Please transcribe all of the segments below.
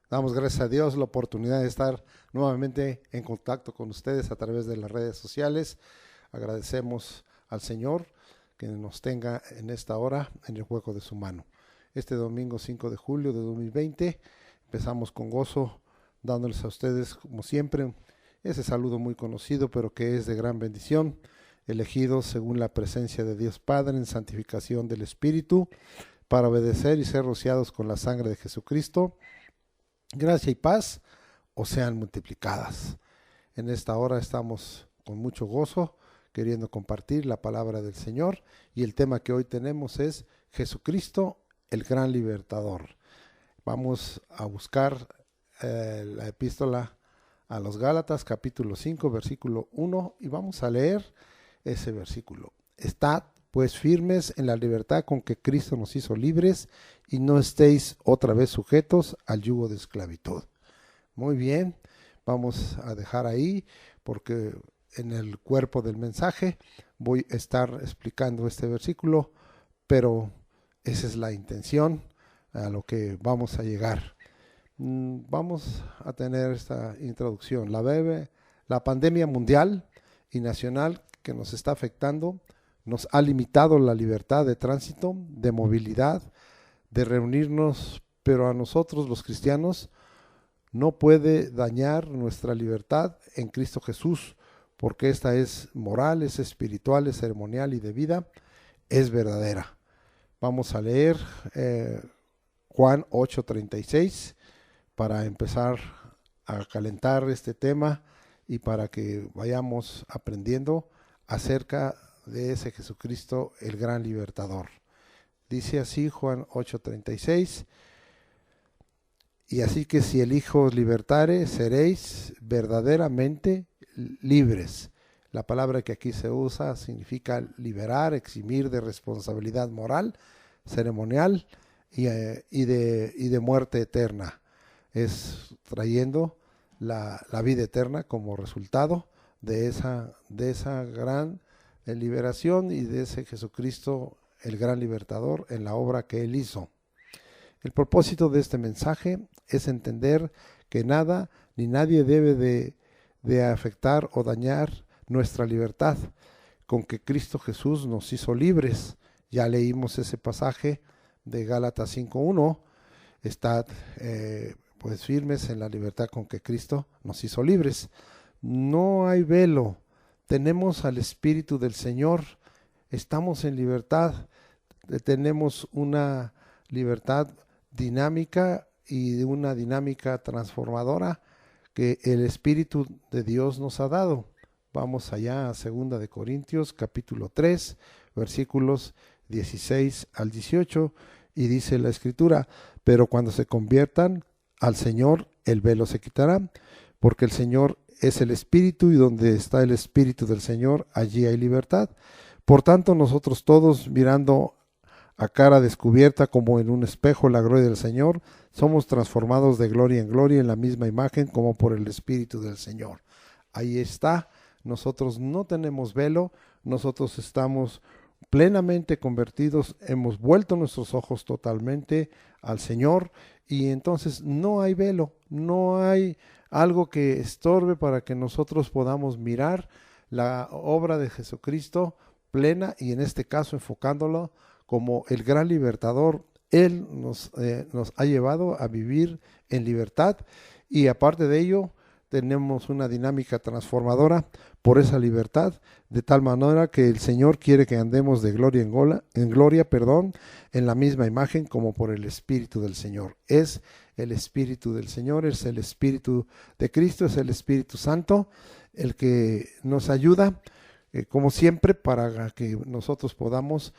Damos gracias a Dios la oportunidad de estar nuevamente en contacto con ustedes a través de las redes sociales. Agradecemos al Señor que nos tenga en esta hora en el hueco de su mano. Este domingo 5 de julio de 2020 empezamos con gozo dándoles a ustedes, como siempre, ese saludo muy conocido, pero que es de gran bendición, elegidos según la presencia de Dios Padre en santificación del Espíritu, para obedecer y ser rociados con la sangre de Jesucristo. Gracia y paz os sean multiplicadas. En esta hora estamos con mucho gozo queriendo compartir la palabra del Señor, y el tema que hoy tenemos es Jesucristo, el gran libertador. Vamos a buscar la epístola a los Gálatas, capítulo 5, versículo 1, y vamos a leer ese versículo. Estad pues firmes en la libertad con que Cristo nos hizo libres, y no estéis otra vez sujetos al yugo de esclavitud. Muy bien, vamos a dejar ahí porque en el cuerpo del mensaje voy a estar explicando este versículo, pero esa es la intención a lo que vamos a llegar. Vamos a tener esta introducción. La pandemia mundial y nacional que nos está afectando nos ha limitado la libertad de tránsito, de movilidad, de reunirnos, pero a nosotros los cristianos no puede dañar nuestra libertad en Cristo Jesús, porque esta es moral, es espiritual, es ceremonial y de vida, es verdadera. Vamos a leer Juan 8:36 para empezar a calentar este tema y para que vayamos aprendiendo acerca de ese Jesucristo, el gran libertador. Dice así Juan 8:36: y así que si el Hijo os libertare, seréis verdaderamente libres. La palabra que aquí se usa significa liberar, eximir de responsabilidad moral, ceremonial y de muerte eterna. Es trayendo la vida eterna como resultado de esa gran liberación y de ese Jesucristo, el gran libertador, en la obra que Él hizo. El propósito de este mensaje es entender que nada ni nadie debe de afectar o dañar nuestra libertad, con que Cristo Jesús nos hizo libres. Ya leímos ese pasaje de Gálatas 5:1. Estad pues firmes en la libertad con que Cristo nos hizo libres. No hay velo. Tenemos al Espíritu del Señor. Estamos en libertad. Tenemos una libertad dinámica y de una dinámica transformadora que el Espíritu de Dios nos ha dado. Vamos allá a 2 de Corintios capítulo 3 versículos 16 al 18, y dice la Escritura: pero cuando se conviertan al Señor, el velo se quitará, porque el Señor es el Espíritu, y donde está el Espíritu del Señor, allí hay libertad. Por tanto, nosotros todos, mirando a cara descubierta como en un espejo la gloria del Señor, somos transformados de gloria en gloria en la misma imagen como por el Espíritu del Señor. Ahí está, nosotros no tenemos velo, nosotros estamos plenamente convertidos, hemos vuelto nuestros ojos totalmente al Señor, y entonces no hay velo, no hay algo que estorbe para que nosotros podamos mirar la obra de Jesucristo plena, y en este caso enfocándolo como el gran libertador. Él nos ha llevado a vivir en libertad, y aparte de ello tenemos una dinámica transformadora por esa libertad, de tal manera que el Señor quiere que andemos de gloria en gloria, en la misma imagen como por el Espíritu del Señor. Es el Espíritu del Señor, es el Espíritu de Cristo, es el Espíritu Santo el que nos ayuda, como siempre, para que nosotros podamos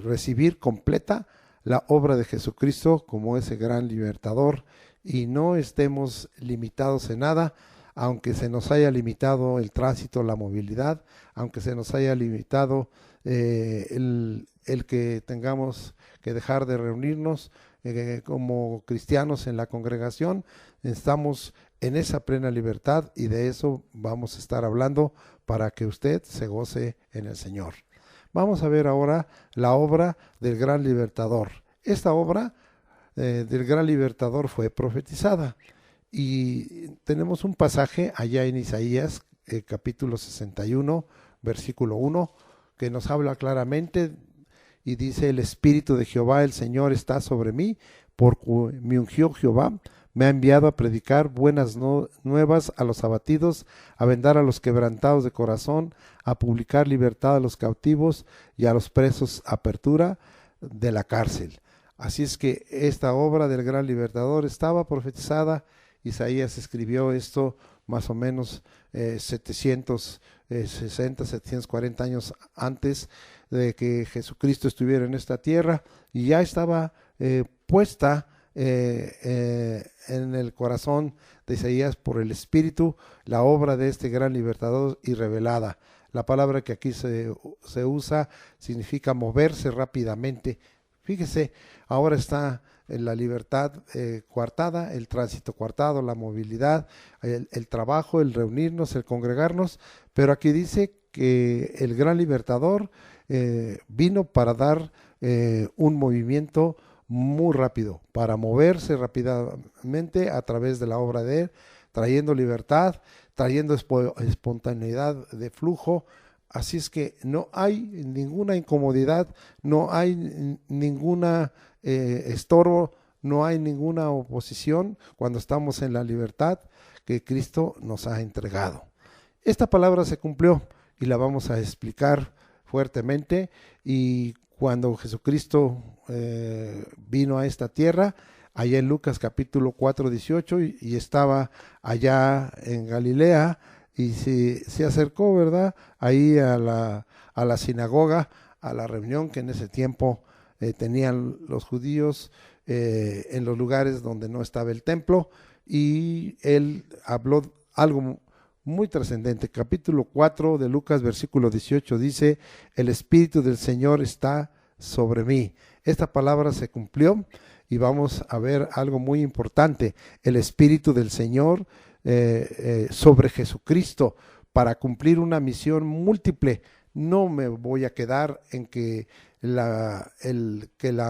recibir completa la obra de Jesucristo como ese gran libertador, y no estemos limitados en nada, aunque se nos haya limitado el tránsito, la movilidad, aunque se nos haya limitado el que tengamos que dejar de reunirnos como cristianos en la congregación. Estamos en esa plena libertad, y de eso vamos a estar hablando para que usted se goce en el Señor. Vamos a ver ahora la obra del gran libertador. Esta obra del gran libertador fue profetizada. Y tenemos un pasaje allá en Isaías, capítulo 61, versículo 1, que nos habla claramente y dice: el Espíritu de Jehová, el Señor, está sobre mí, porque me ungió Jehová, me ha enviado a predicar buenas nuevas a los abatidos, a vendar a los quebrantados de corazón, a publicar libertad a los cautivos y a los presos apertura de la cárcel. Así es que esta obra del gran libertador estaba profetizada. Isaías escribió esto más o menos 760, 740 años antes de que Jesucristo estuviera en esta tierra, y ya estaba puesta en el corazón de Isaías por el Espíritu la obra de este gran libertador y revelada. La palabra que aquí se usa significa moverse rápidamente. Fíjese, ahora está la libertad coartada, el tránsito coartado, la movilidad, el trabajo, el reunirnos, el congregarnos, pero aquí dice que el gran libertador vino para dar un movimiento muy rápido, para moverse rápidamente a través de la obra de él, trayendo libertad, trayendo espontaneidad de flujo. Así es que no hay ninguna incomodidad, no hay ninguna estorbo, no hay ninguna oposición cuando estamos en la libertad que Cristo nos ha entregado. Esta palabra se cumplió y la vamos a explicar fuertemente. Y cuando Jesucristo vino a esta tierra, allá en Lucas capítulo 4, 18, y estaba allá en Galilea, y se acercó, ¿verdad?, ahí a la sinagoga, a la reunión que en ese tiempo tenían los judíos en los lugares donde no estaba el templo, y él habló algo muy trascendente. Capítulo 4 de Lucas, versículo 18 dice: el Espíritu del Señor está sobre mí. Esta palabra se cumplió y vamos a ver algo muy importante: el Espíritu del Señor sobre Jesucristo para cumplir una misión múltiple. No me voy a quedar en que la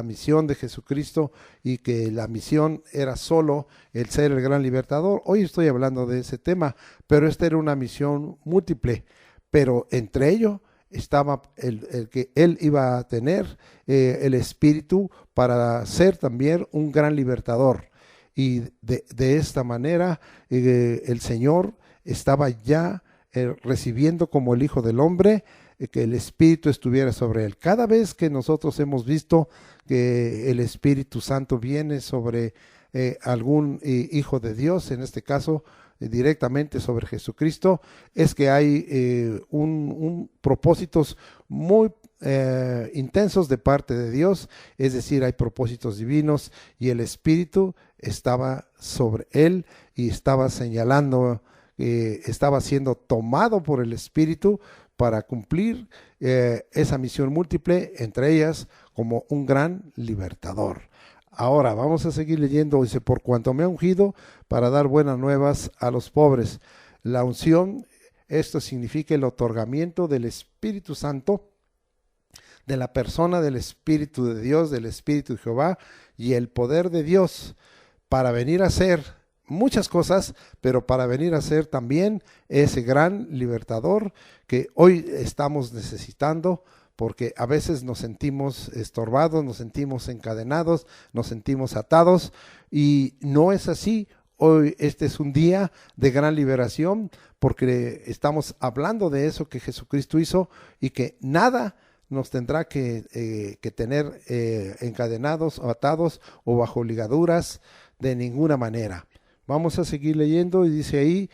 misión de Jesucristo y que la misión era solo el ser el gran libertador. Hoy estoy hablando de ese tema, pero esta era una misión múltiple, pero entre ellos estaba el que él iba a tener el Espíritu para ser también un gran libertador. Y de esta manera el Señor estaba ya recibiendo como el Hijo del Hombre, que el Espíritu estuviera sobre él. Cada vez que nosotros hemos visto que el Espíritu Santo viene sobre algún hijo de Dios, en este caso directamente sobre Jesucristo, es que hay propósitos muy intensos de parte de Dios, es decir, hay propósitos divinos, y el Espíritu estaba sobre él y estaba señalando, estaba siendo tomado por el Espíritu para cumplir esa misión múltiple, entre ellas como un gran libertador. Ahora vamos a seguir leyendo. Dice: por cuanto me ha ungido para dar buenas nuevas a los pobres. La unción, esto significa el otorgamiento del Espíritu Santo, de la persona del Espíritu de Dios, del Espíritu de Jehová, y el poder de Dios para venir a ser muchas cosas, pero para venir a ser también ese gran libertador que hoy estamos necesitando, porque a veces nos sentimos estorbados, nos sentimos encadenados, nos sentimos atados, y no es así. Hoy este es un día de gran liberación, porque estamos hablando de eso que Jesucristo hizo, y que nada nos tendrá que tener encadenados o atados o bajo ligaduras de ninguna manera. Vamos a seguir leyendo y dice ahí: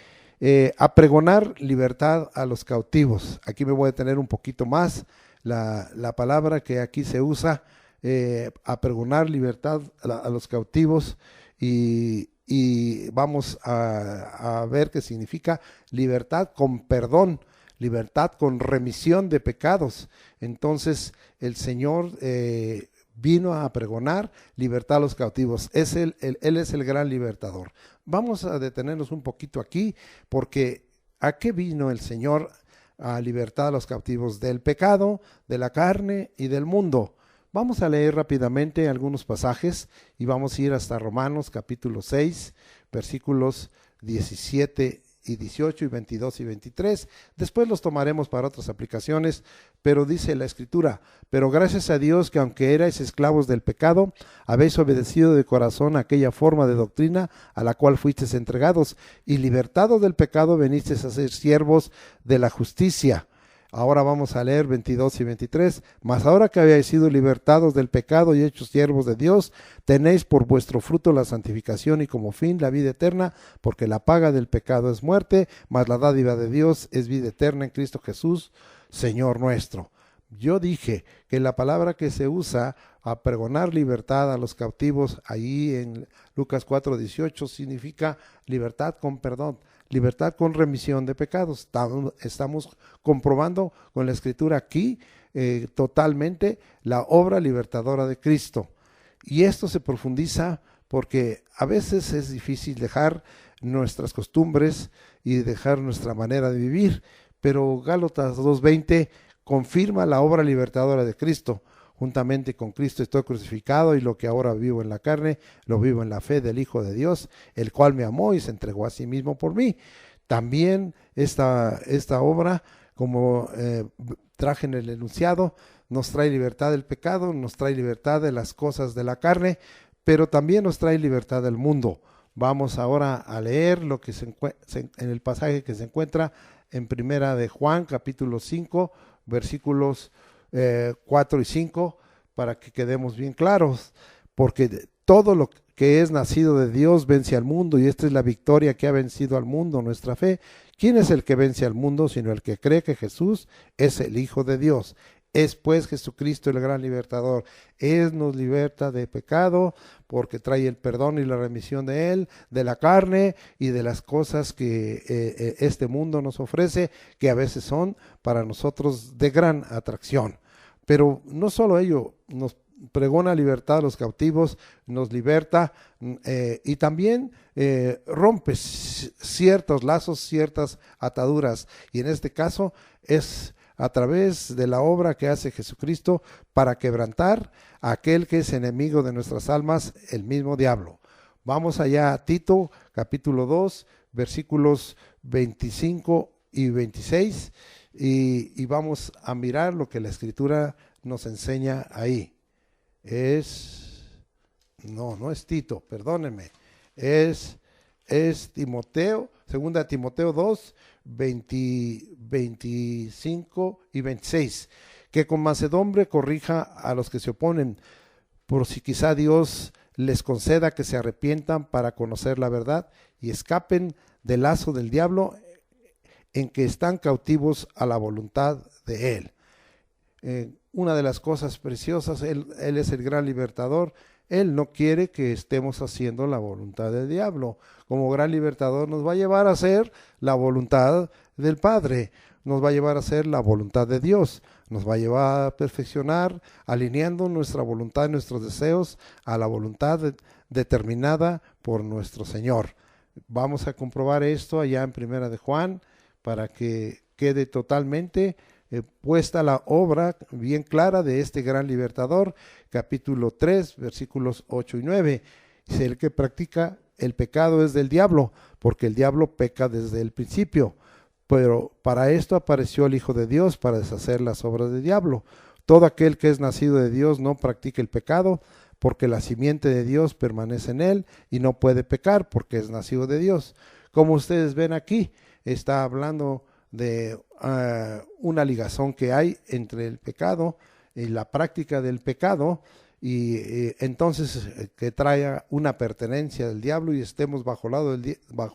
a pregonar libertad a los cautivos. Aquí me voy a detener un poquito más. La palabra que aquí se usa, a pregonar libertad a los cautivos, y vamos a ver qué significa libertad con perdón, libertad con remisión de pecados. Entonces el Señor vino a pregonar libertad a los cautivos. Él es el gran libertador. Vamos a detenernos un poquito aquí, porque ¿a qué vino el Señor? A libertad a los cautivos del pecado, de la carne y del mundo. Vamos a leer rápidamente algunos pasajes y vamos a ir hasta Romanos capítulo 6, versículos 17 y 18 y 22 y 23. Después los tomaremos para otras aplicaciones, pero dice la Escritura: pero gracias a Dios que aunque erais esclavos del pecado, habéis obedecido de corazón aquella forma de doctrina a la cual fuisteis entregados, y libertados del pecado venisteis a ser siervos de la justicia. Ahora vamos a leer 22 y 23. Mas ahora que habéis sido libertados del pecado y hechos siervos de Dios, tenéis por vuestro fruto la santificación y como fin la vida eterna, porque la paga del pecado es muerte, mas la dádiva de Dios es vida eterna en Cristo Jesús, Señor nuestro. Yo dije que la palabra que se usa a pregonar libertad a los cautivos, ahí en Lucas 4:18, significa libertad con perdón, libertad con remisión de pecados. Estamos comprobando con la Escritura aquí totalmente la obra libertadora de Cristo. Y esto se profundiza porque a veces es difícil dejar nuestras costumbres y dejar nuestra manera de vivir, pero Gálatas 2:20 confirma la obra libertadora de Cristo. Juntamente con Cristo estoy crucificado, y lo que ahora vivo en la carne, lo vivo en la fe del Hijo de Dios, el cual me amó y se entregó a sí mismo por mí. También esta obra, como traje en el enunciado, nos trae libertad del pecado, nos trae libertad de las cosas de la carne, pero también nos trae libertad del mundo. Vamos ahora a leer lo que en el pasaje que se encuentra en Primera de Juan, capítulo 5, versículos 4 y 5, para que quedemos bien claros, porque todo lo que es nacido de Dios vence al mundo, y esta es la victoria que ha vencido al mundo, nuestra fe. ¿Quién es el que vence al mundo sino el que cree que Jesús es el Hijo de Dios? Es pues Jesucristo el gran libertador. Él nos liberta de pecado porque trae el perdón y la remisión de Él, de la carne y de las cosas que este mundo nos ofrece, que a veces son para nosotros de gran atracción. Pero no solo ello, nos pregona libertad a los cautivos, nos liberta y también rompe ciertos lazos, ciertas ataduras. Y en este caso es a través de la obra que hace Jesucristo para quebrantar a aquel que es enemigo de nuestras almas, el mismo diablo. Vamos allá a Tito, capítulo 2, versículos 25 y 26, y vamos a mirar lo que la Escritura nos enseña ahí. No es Tito, perdónenme, es Timoteo, 2 Timoteo 2, 25 y 26, que con mansedumbre corrija a los que se oponen, por si quizá Dios les conceda que se arrepientan para conocer la verdad y escapen del lazo del diablo en que están cautivos a la voluntad de Él. Una de las cosas preciosas, Él es el gran libertador. Él no quiere que estemos haciendo la voluntad del diablo. Como gran libertador nos va a llevar a hacer la voluntad del Padre, nos va a llevar a hacer la voluntad de Dios, nos va a llevar a perfeccionar, alineando nuestra voluntad y nuestros deseos a la voluntad determinada por nuestro Señor. Vamos a comprobar esto allá en Primera de Juan para que quede totalmente puesta la obra bien clara de este gran libertador. Capítulo 3, versículos 8 y 9. Dice: el que practica el pecado es del diablo, porque el diablo peca desde el principio. Pero para esto apareció el Hijo de Dios, para deshacer las obras del diablo. Todo aquel que es nacido de Dios no practica el pecado, porque la simiente de Dios permanece en él y no puede pecar porque es nacido de Dios. Como ustedes ven aquí, está hablando de una ligazón que hay entre el pecado y la práctica del pecado, y entonces que traiga una pertenencia del diablo y estemos bajo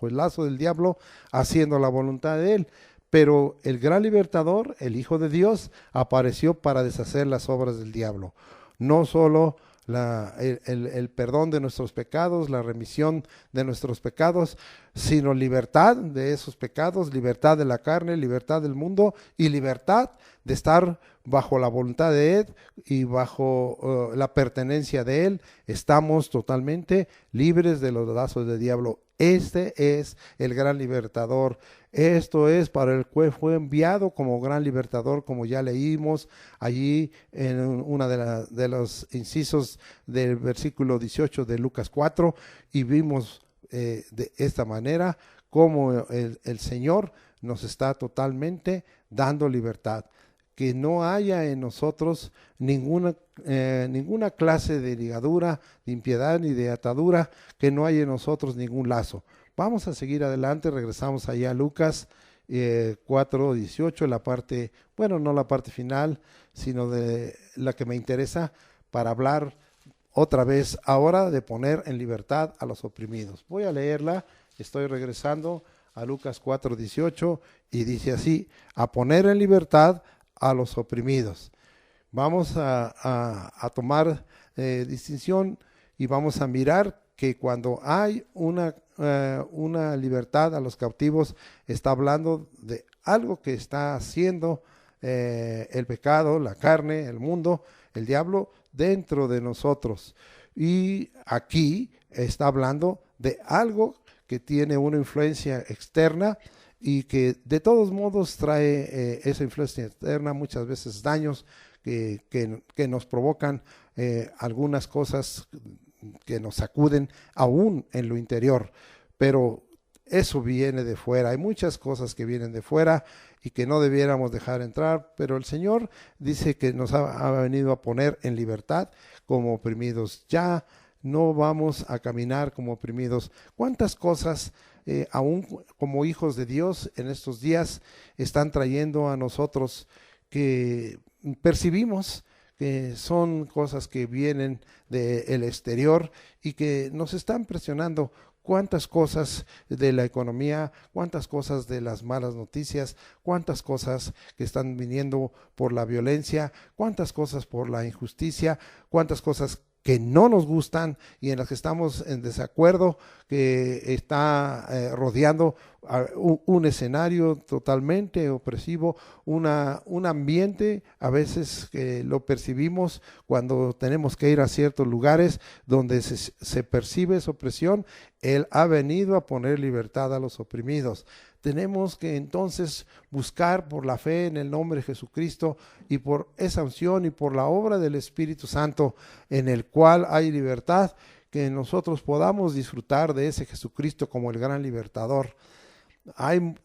el lazo del diablo haciendo la voluntad de él. Pero el gran libertador, el Hijo de Dios, apareció para deshacer las obras del diablo. No solo el perdón de nuestros pecados, la remisión de nuestros pecados, sino libertad de esos pecados, libertad de la carne, libertad del mundo y libertad de estar bajo la voluntad de Él y bajo la pertenencia de Él, estamos totalmente libres de los lazos del diablo. Este es el gran libertador. Esto es para el cual fue enviado como gran libertador, como ya leímos allí en una de los incisos del versículo 18 de Lucas 4, y vimos de esta manera cómo el Señor nos está totalmente dando libertad. Que no haya en nosotros ninguna clase de ligadura, de impiedad ni de atadura, que no haya en nosotros ningún lazo. Vamos a seguir adelante, regresamos allá a Lucas 4:18, la parte, bueno, no la parte final, sino de la que me interesa para hablar otra vez ahora de poner en libertad a los oprimidos. Voy a leerla, estoy regresando a Lucas 4:18 y dice así: a poner en libertad a los oprimidos. Vamos a tomar distinción y vamos a mirar que cuando hay una libertad a los cautivos, está hablando de algo que está haciendo el pecado, la carne, el mundo, el diablo dentro de nosotros. Y aquí está hablando de algo que tiene una influencia externa y que de todos modos trae esa influencia externa muchas veces daños que nos provocan algunas cosas que nos sacuden aún en lo interior, pero eso viene de fuera. Hay muchas cosas que vienen de fuera y que no debiéramos dejar entrar, pero el Señor dice que nos ha venido a poner en libertad como oprimidos. Ya no vamos a caminar como oprimidos. ¿Cuántas cosas aún como hijos de Dios en estos días están trayendo a nosotros que percibimos que son cosas que vienen del exterior y que nos están presionando? Cuántas cosas de la economía, cuántas cosas de las malas noticias, cuántas cosas que están viniendo por la violencia, cuántas cosas por la injusticia, cuántas cosas que no nos gustan y en las que estamos en desacuerdo, que está rodeando un escenario totalmente opresivo, un ambiente a veces que lo percibimos cuando tenemos que ir a ciertos lugares donde se percibe esa opresión. Él ha venido a poner libertad a los oprimidos. Tenemos que entonces buscar por la fe en el nombre de Jesucristo y por esa unción y por la obra del Espíritu Santo en el cual hay libertad, que nosotros podamos disfrutar de ese Jesucristo como el gran libertador. Hay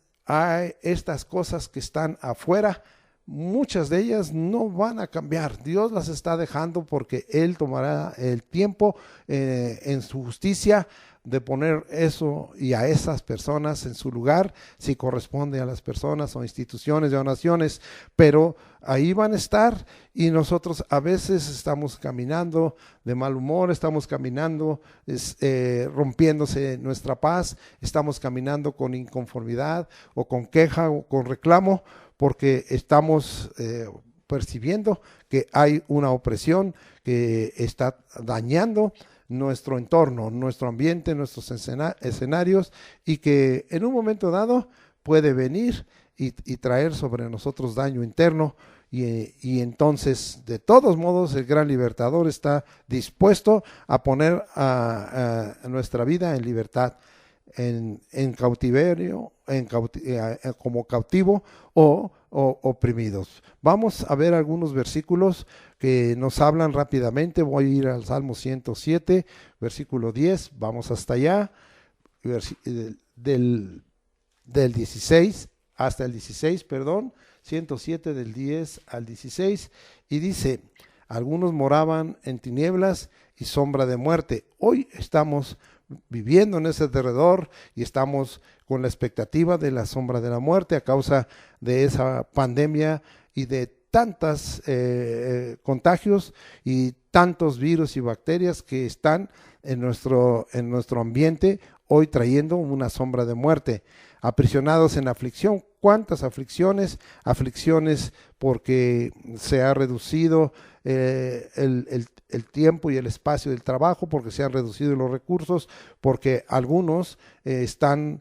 estas cosas que están afuera, muchas de ellas no van a cambiar. Dios las está dejando porque Él tomará el tiempo en su justicia de poner eso y a esas personas en su lugar, si corresponde a las personas o instituciones o naciones, pero ahí van a estar y nosotros a veces estamos caminando de mal humor, estamos caminando rompiéndose nuestra paz, estamos caminando con inconformidad o con queja o con reclamo, porque estamos percibiendo que hay una opresión que está dañando nuestro entorno, nuestro ambiente, nuestros escenarios, y que en un momento dado puede venir y traer sobre nosotros daño interno, y entonces de todos modos el gran libertador está dispuesto a poner a nuestra vida en libertad, en cautiverio, como cautivo o oprimidos. Vamos a ver algunos versículos que nos hablan rápidamente. Voy a ir al Salmo 107, versículo 10, vamos hasta allá, del 16 hasta el 16, perdón, 107 del 10 al 16, y dice: algunos moraban en tinieblas y sombra de muerte. Hoy estamos viviendo en ese derredor y estamos con la expectativa de la sombra de la muerte a causa de esa pandemia y de tantos contagios y tantos virus y bacterias que están en nuestro ambiente, hoy trayendo una sombra de muerte. Aprisionados en aflicción. cuántas aflicciones, aflicciones porque se ha reducido el tiempo y el espacio del trabajo, porque se han reducido los recursos, porque algunos están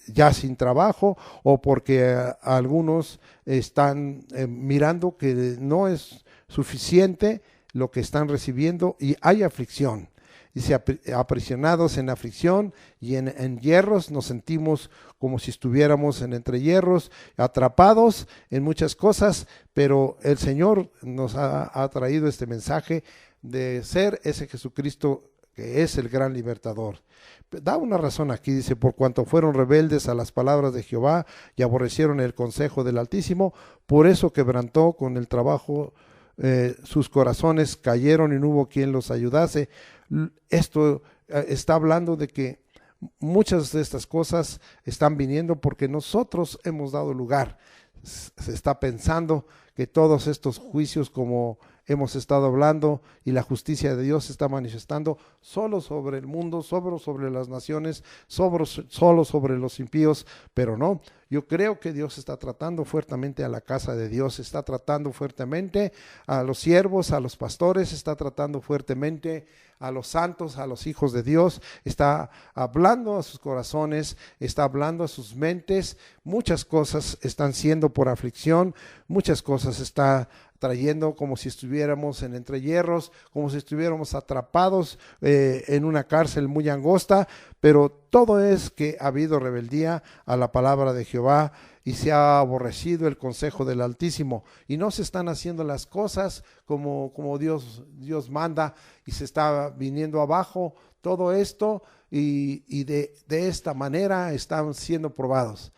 ya sin trabajo, o porque algunos están mirando que no es suficiente lo que están recibiendo y hay aflicción. Dice, aprisionados en aflicción y en hierros, nos sentimos como si estuviéramos en entre hierros, atrapados en muchas cosas, pero el Señor nos ha traído este mensaje de ser ese Jesucristo que es el gran libertador. Da una razón aquí, dice, por cuanto fueron rebeldes a las palabras de Jehová y aborrecieron el consejo del Altísimo, por eso quebrantó con el trabajo sus corazones, cayeron y no hubo quien los ayudase. Esto está hablando de que muchas de estas cosas están viniendo porque nosotros hemos dado lugar. Se está pensando que todos estos juicios, como hemos estado hablando, y la justicia de Dios se está manifestando solo sobre el mundo, solo sobre las naciones, solo sobre los impíos, pero no. Yo creo que Dios está tratando fuertemente a la casa de Dios, está tratando fuertemente a los siervos, a los pastores, está tratando fuertemente a los santos, a los hijos de Dios, está hablando a sus corazones, está hablando a sus mentes. Muchas cosas están siendo por aflicción, muchas cosas está trayendo como si estuviéramos en entre hierros, como si estuviéramos atrapados en una cárcel muy angosta, pero todo es que ha habido rebeldía a la palabra de Jehová y se ha aborrecido el consejo del Altísimo y no se están haciendo las cosas como Dios manda, y se está viniendo abajo todo esto y de esta manera están siendo probados.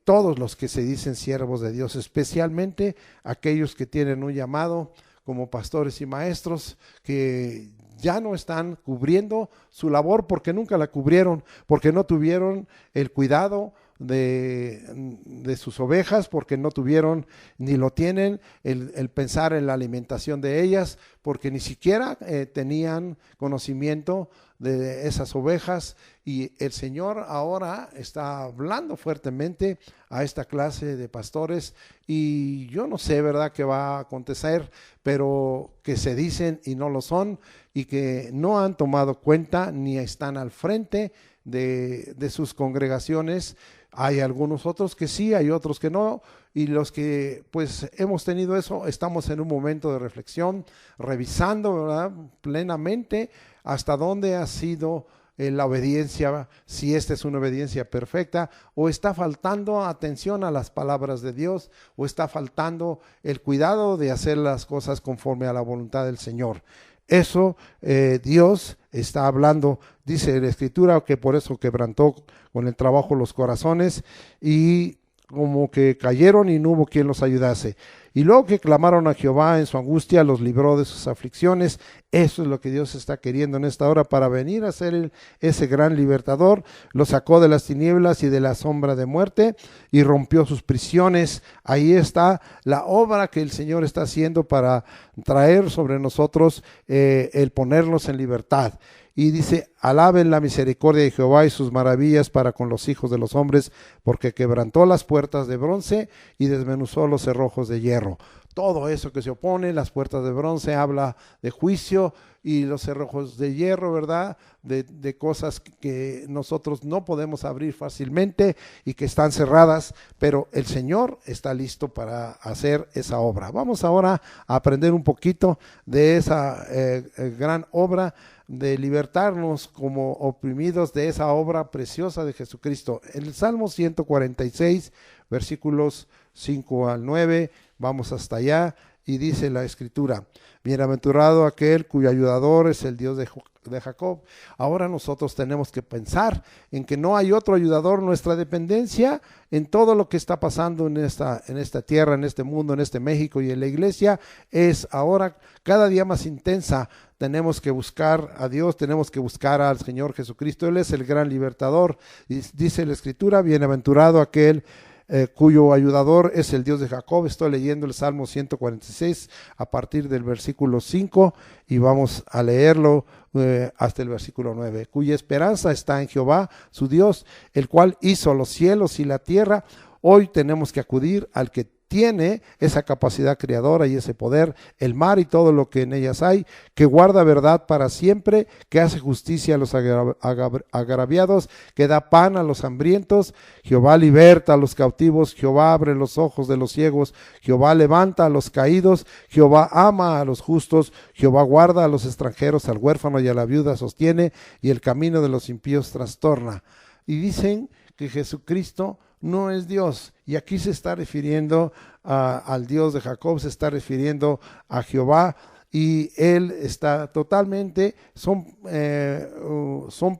Todos los que se dicen siervos de Dios, especialmente aquellos que tienen un llamado como pastores y maestros, que ya no están cubriendo su labor porque nunca la cubrieron, porque no tuvieron el cuidado de sus ovejas, porque no tuvieron ni lo tienen el pensar en la alimentación de ellas, porque ni siquiera tenían conocimiento de esas ovejas. Y el Señor ahora está hablando fuertemente a esta clase de pastores, y yo no sé, ¿verdad?, qué va a acontecer, pero que se dicen y no lo son, y que no han tomado cuenta ni están al frente de sus congregaciones. Hay algunos otros que sí, hay otros que no, y los que pues hemos tenido eso, estamos en un momento de reflexión, revisando, ¿verdad?, plenamente hasta dónde ha sido la obediencia, si esta es una obediencia perfecta, o está faltando atención a las palabras de Dios, o está faltando el cuidado de hacer las cosas conforme a la voluntad del Señor. Eso Dios está hablando, dice la Escritura, que por eso quebrantó con el trabajo los corazones, y como que cayeron y no hubo quien los ayudase. Y luego que clamaron a Jehová en su angustia, los libró de sus aflicciones. Eso es lo que Dios está queriendo en esta hora para venir a ser ese gran libertador. Los sacó de las tinieblas y de la sombra de muerte y rompió sus prisiones. Ahí está la obra que el Señor está haciendo para traer sobre nosotros el ponernos en libertad. Y dice, alaben la misericordia de Jehová y sus maravillas para con los hijos de los hombres, porque quebrantó las puertas de bronce y desmenuzó los cerrojos de hierro. Todo eso que se opone, las puertas de bronce habla de juicio, y los cerrojos de hierro, ¿verdad?, de cosas que nosotros no podemos abrir fácilmente y que están cerradas, pero el Señor está listo para hacer esa obra. Vamos ahora a aprender un poquito de esa gran obra, de libertarnos como oprimidos de esa obra preciosa de Jesucristo. En el Salmo 146, versículos 5 al 9, vamos hasta allá, y dice la Escritura: bienaventurado aquel cuyo ayudador es el Dios de Jacob. Ahora nosotros tenemos que pensar en que no hay otro ayudador. Nuestra dependencia en todo lo que está pasando en esta tierra, en este mundo, en este México y en la iglesia es ahora cada día más intensa. Tenemos que buscar a Dios, tenemos que buscar al Señor Jesucristo. Él es el gran libertador. Y dice la Escritura: bienaventurado aquel cuyo ayudador es el Dios de Jacob. Estoy leyendo el Salmo 146 a partir del versículo 5 y vamos a leerlo hasta el versículo 9. Cuya esperanza está en Jehová, su Dios, el cual hizo los cielos y la tierra. Hoy tenemos que acudir al que tiene esa capacidad creadora y ese poder, el mar y todo lo que en ellas hay, que guarda verdad para siempre, que hace justicia a los agraviados, que da pan a los hambrientos. Jehová liberta a los cautivos, Jehová abre los ojos de los ciegos, Jehová levanta a los caídos, Jehová ama a los justos, Jehová guarda a los extranjeros, al huérfano y a la viuda sostiene, y el camino de los impíos trastorna. Y dicen que Jesucristo no es Dios, y aquí se está refiriendo al Dios de Jacob, se está refiriendo a Jehová, y él está totalmente, son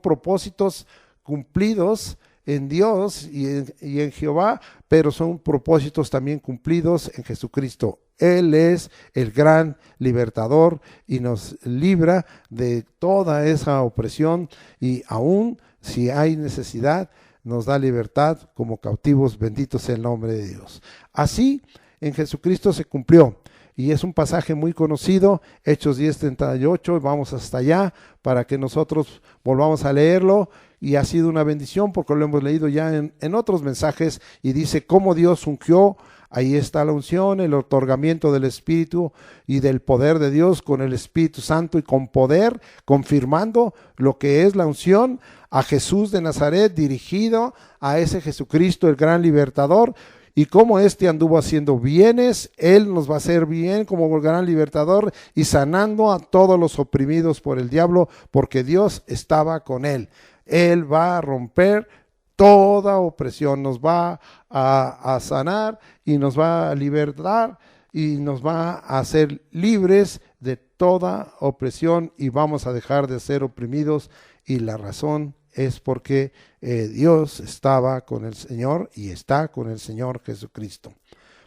propósitos cumplidos en Dios y en Jehová, pero son propósitos también cumplidos en Jesucristo. Él es el gran libertador y nos libra de toda esa opresión, y aún si hay necesidad, nos da libertad como cautivos. Bendito sea el nombre de Dios. Así en Jesucristo se cumplió, y es un pasaje muy conocido, Hechos 10:38, vamos hasta allá para que nosotros volvamos a leerlo, y ha sido una bendición porque lo hemos leído ya en otros mensajes, y dice cómo Dios ungió. Ahí está la unción, el otorgamiento del Espíritu y del poder de Dios con el Espíritu Santo y con poder, confirmando lo que es la unción a Jesús de Nazaret, dirigido a ese Jesucristo, el gran libertador. Y como éste anduvo haciendo bienes, él nos va a hacer bien como el gran libertador y sanando a todos los oprimidos por el diablo, porque Dios estaba con él. Él va a romper toda opresión, nos va a sanar y nos va a libertar y nos va a hacer libres de toda opresión, y vamos a dejar de ser oprimidos, y la razón es porque Dios estaba con el Señor y está con el Señor Jesucristo.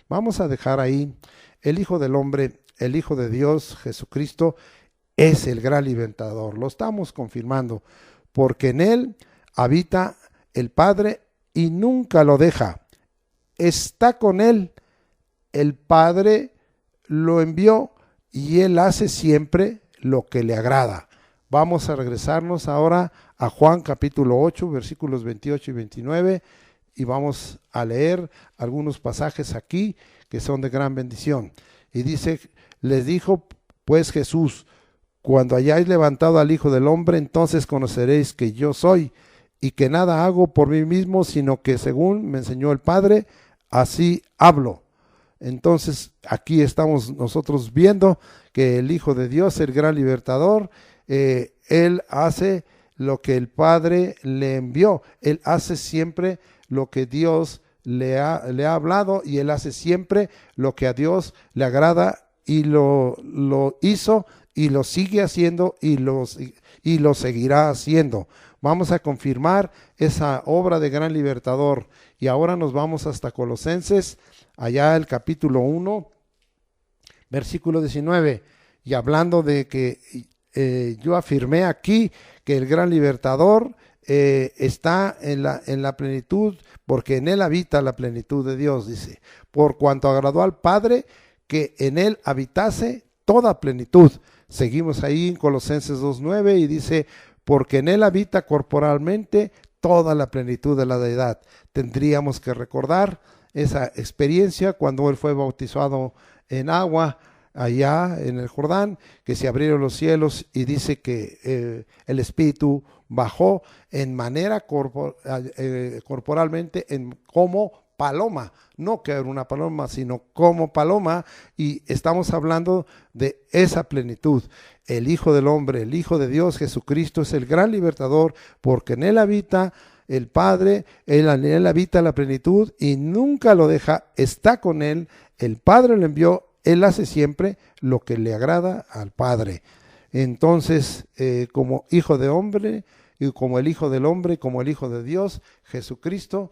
Vamos a dejar ahí el Hijo del Hombre, el Hijo de Dios, Jesucristo, es el gran libertador. Lo estamos confirmando porque en Él habita el Padre y nunca lo deja. Está con Él. El Padre lo envió y Él hace siempre lo que le agrada. Vamos a regresarnos ahora a Juan capítulo 8, versículos 28 y 29, y vamos a leer algunos pasajes aquí que son de gran bendición. Y dice, les dijo pues Jesús, cuando hayáis levantado al Hijo del Hombre, entonces conoceréis que yo soy, y que nada hago por mí mismo, sino que según me enseñó el Padre, así hablo. Entonces aquí estamos nosotros viendo que el Hijo de Dios, el gran libertador, Él hace lo que el Padre le envió. Él hace siempre lo que Dios le ha hablado, y Él hace siempre lo que a Dios le agrada, y lo hizo y lo sigue haciendo y lo seguirá haciendo. Vamos a confirmar esa obra de gran libertador, y ahora nos vamos hasta Colosenses, allá el capítulo 1, versículo 19, y hablando de que yo afirmé aquí que el gran libertador está en la plenitud, porque en él habita la plenitud de Dios, dice, por cuanto agradó al Padre que en él habitase toda plenitud. Seguimos ahí en Colosenses 2:9 y dice, porque en él habita corporalmente toda la plenitud de la deidad. Tendríamos que recordar esa experiencia cuando él fue bautizado en agua allá en el Jordán, que se abrieron los cielos, y dice que el Espíritu bajó en manera corporalmente como paloma, no que era una paloma, sino como paloma, y estamos hablando de esa plenitud. El Hijo del Hombre, el Hijo de Dios, Jesucristo, es el gran libertador, porque en él habita el Padre, en él habita la plenitud y nunca lo deja, está con él, el Padre lo envió, él hace siempre lo que le agrada al Padre. Entonces, como Hijo de Hombre, y como el Hijo del Hombre, como el Hijo de Dios, Jesucristo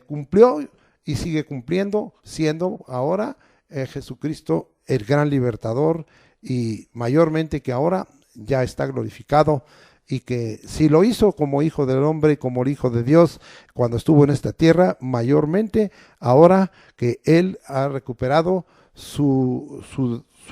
cumplió y sigue cumpliendo, siendo ahora Jesucristo el gran libertador, y mayormente que ahora ya está glorificado, y que si lo hizo como Hijo del Hombre y como el Hijo de Dios cuando estuvo en esta tierra, mayormente ahora que Él ha recuperado su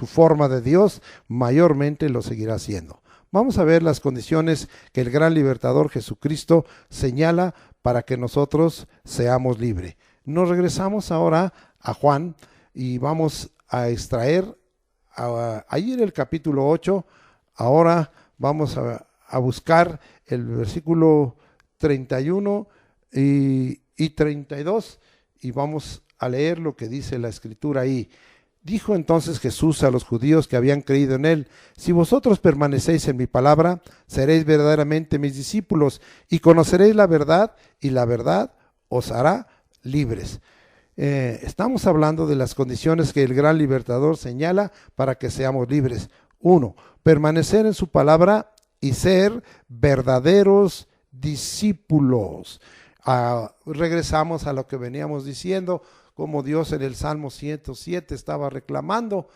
forma de Dios, mayormente lo seguirá haciendo. Vamos a ver las condiciones que el gran libertador Jesucristo señala para que nosotros seamos libres. Nos regresamos ahora a Juan y vamos a extraer ahí en el capítulo 8, ahora vamos a buscar el versículo 31 y 32 y vamos a leer lo que dice la escritura ahí. Dijo entonces Jesús a los judíos que habían creído en él: si vosotros permanecéis en mi palabra, seréis verdaderamente mis discípulos y conoceréis la verdad, y la verdad os hará libres. Estamos hablando de las condiciones que el gran libertador señala para que seamos libres. 1. Permanecer en su palabra y ser verdaderos discípulos. Regresamos a lo que veníamos diciendo, como Dios en el Salmo 107 estaba reclamando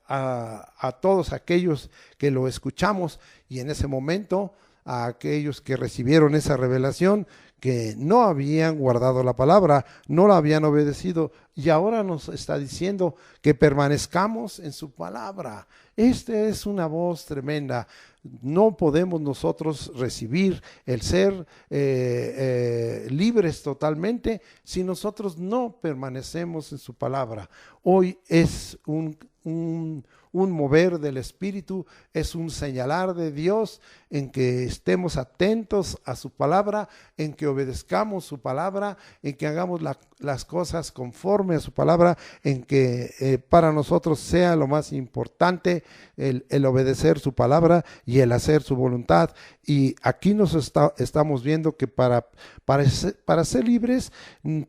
a todos aquellos que lo escuchamos, y en ese momento a aquellos que recibieron esa revelación, que no habían guardado la palabra, no la habían obedecido, y ahora nos está diciendo que permanezcamos en su palabra. Esta es una voz tremenda. No podemos nosotros recibir el ser libres totalmente si nosotros no permanecemos en su palabra. Hoy es un mover del Espíritu, es un señalar de Dios en que estemos atentos a su palabra, en que obedezcamos su palabra, en que hagamos las cosas conforme a su palabra, en que para nosotros sea lo más importante el obedecer su palabra y el hacer su voluntad. Y aquí nos estamos viendo que para ser libres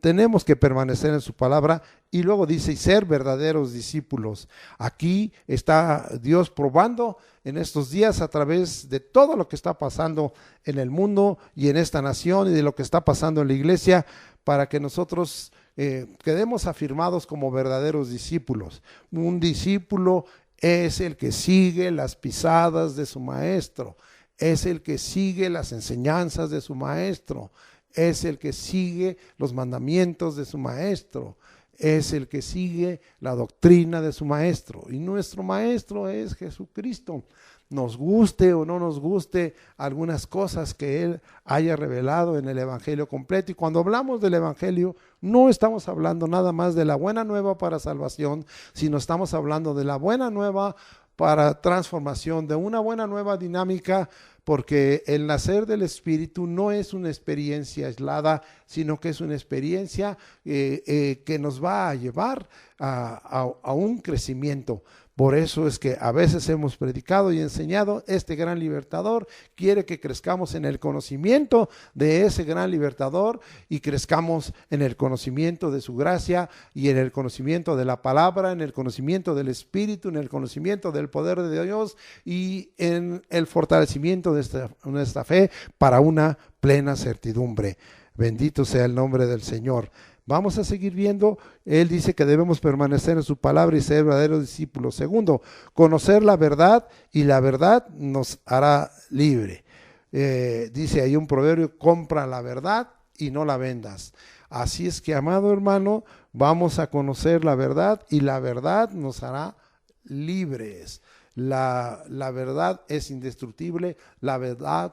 tenemos que permanecer en su palabra. Y luego dice, y ser verdaderos discípulos. Aquí está Dios probando en estos días a través de todo lo que está pasando en el mundo y en esta nación, y de lo que está pasando en la iglesia, para que nosotros quedemos afirmados como verdaderos discípulos. Un discípulo es el que sigue las pisadas de su maestro, es el que sigue las enseñanzas de su maestro, es el que sigue los mandamientos de su maestro, es el que sigue la doctrina de su maestro, y nuestro maestro es Jesucristo. Nos guste o no nos guste algunas cosas que Él haya revelado en el Evangelio completo. Y cuando hablamos del Evangelio, no estamos hablando nada más de la buena nueva para salvación, sino estamos hablando de la buena nueva para transformación, de una buena nueva dinámica, porque el nacer del Espíritu no es una experiencia aislada, sino que es una experiencia que nos va a llevar a un crecimiento. Por eso es que a veces hemos predicado y enseñado, este gran libertador quiere que crezcamos en el conocimiento de ese gran libertador, y crezcamos en el conocimiento de su gracia, y en el conocimiento de la palabra, en el conocimiento del Espíritu, en el conocimiento del poder de Dios, y en el fortalecimiento de nuestra fe para una plena certidumbre. Bendito sea el nombre del Señor. Vamos a seguir viendo. Él dice que debemos permanecer en su palabra y ser verdaderos discípulos. Segundo, conocer la verdad, y la verdad nos hará libre. Dice ahí un proverbio: compra la verdad y no la vendas. Así es que, amado hermano, vamos a conocer la verdad, y la verdad nos hará libres. La verdad es indestructible, la verdad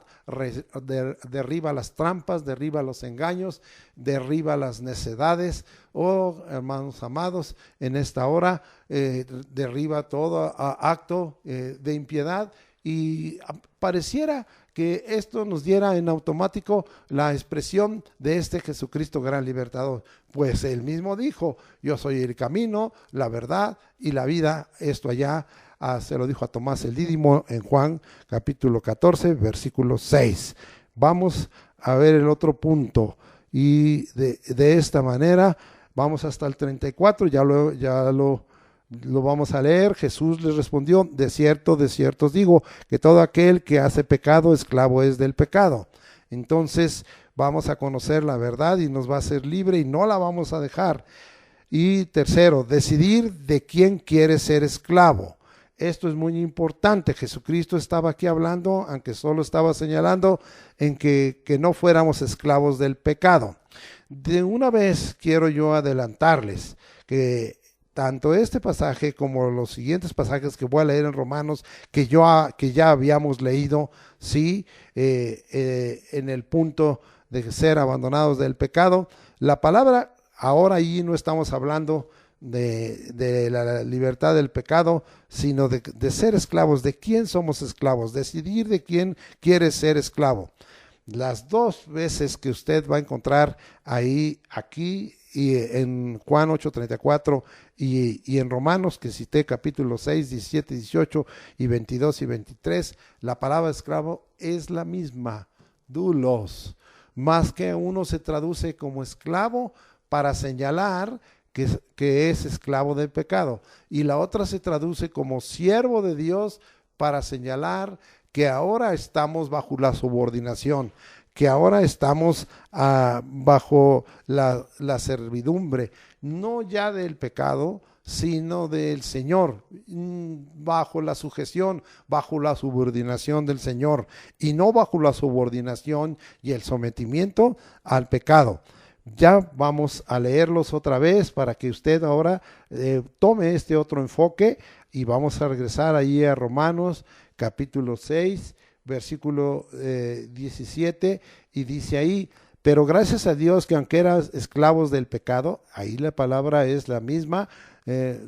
derriba las trampas, derriba los engaños, derriba las necedades. Oh, hermanos amados, en esta hora derriba todo acto de impiedad, y pareciera que esto nos diera en automático la expresión de este Jesucristo gran libertador. Pues él mismo dijo: yo soy el camino, la verdad y la vida. Esto allá se lo dijo a Tomás el Dídimo en Juan capítulo 14, versículo 6. Vamos a ver el otro punto, y de esta manera vamos hasta el 34, ya lo vamos a leer. Jesús les respondió: de cierto os digo, que todo aquel que hace pecado, esclavo es del pecado. Entonces vamos a conocer la verdad, y nos va a hacer libre, y no la vamos a dejar. Y tercero, decidir de quién quiere ser esclavo. Esto es muy importante. Jesucristo estaba aquí hablando, aunque solo estaba señalando en que no fuéramos esclavos del pecado. De una vez quiero yo adelantarles que tanto este pasaje como los siguientes pasajes que voy a leer en Romanos, que ya habíamos leído, sí, en el punto de ser abandonados del pecado, la palabra, ahora ahí no estamos hablando de la libertad del pecado, sino de ser esclavos. ¿De quién somos esclavos? Decidir de quién quiere ser esclavo. Las dos veces que usted va a encontrar ahí, aquí y en Juan 8:34 y en Romanos, que cité, capítulo 6, 17, 18 y 22 y 23, la palabra esclavo es la misma, doulos, más que uno se traduce como esclavo para señalar que es esclavo del pecado, y la otra se traduce como siervo de Dios para señalar que ahora estamos bajo la subordinación, que ahora estamos bajo la servidumbre, no ya del pecado, sino del Señor, bajo la sujeción, bajo la subordinación del Señor, y no bajo la subordinación y el sometimiento al pecado. Ya vamos a leerlos otra vez para que usted ahora tome este otro enfoque, y vamos a regresar ahí a Romanos capítulo 6, versículo 17, y dice ahí: pero gracias a Dios que aunque eras esclavos del pecado, ahí la palabra es la misma,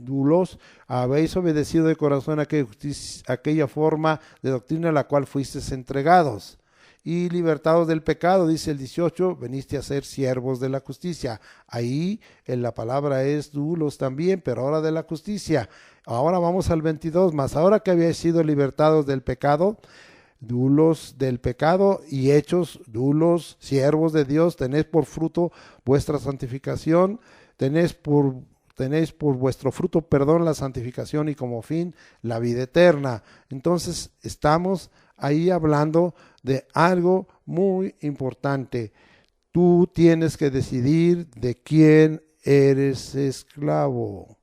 doulos, habéis obedecido de corazón aquella forma de doctrina a la cual fuisteis entregados, y libertados del pecado, dice el 18, veniste a ser siervos de la justicia. Ahí en la palabra es doulos también, pero ahora de la justicia. Ahora vamos al 22, más ahora que habéis sido libertados del pecado, doulos del pecado, y hechos doulos, siervos de Dios, tenéis por fruto vuestra santificación, tenéis por vuestro fruto, perdón, la santificación, y como fin la vida eterna. Entonces estamos ahí hablando de algo muy importante. Tú tienes que decidir de quién eres esclavo.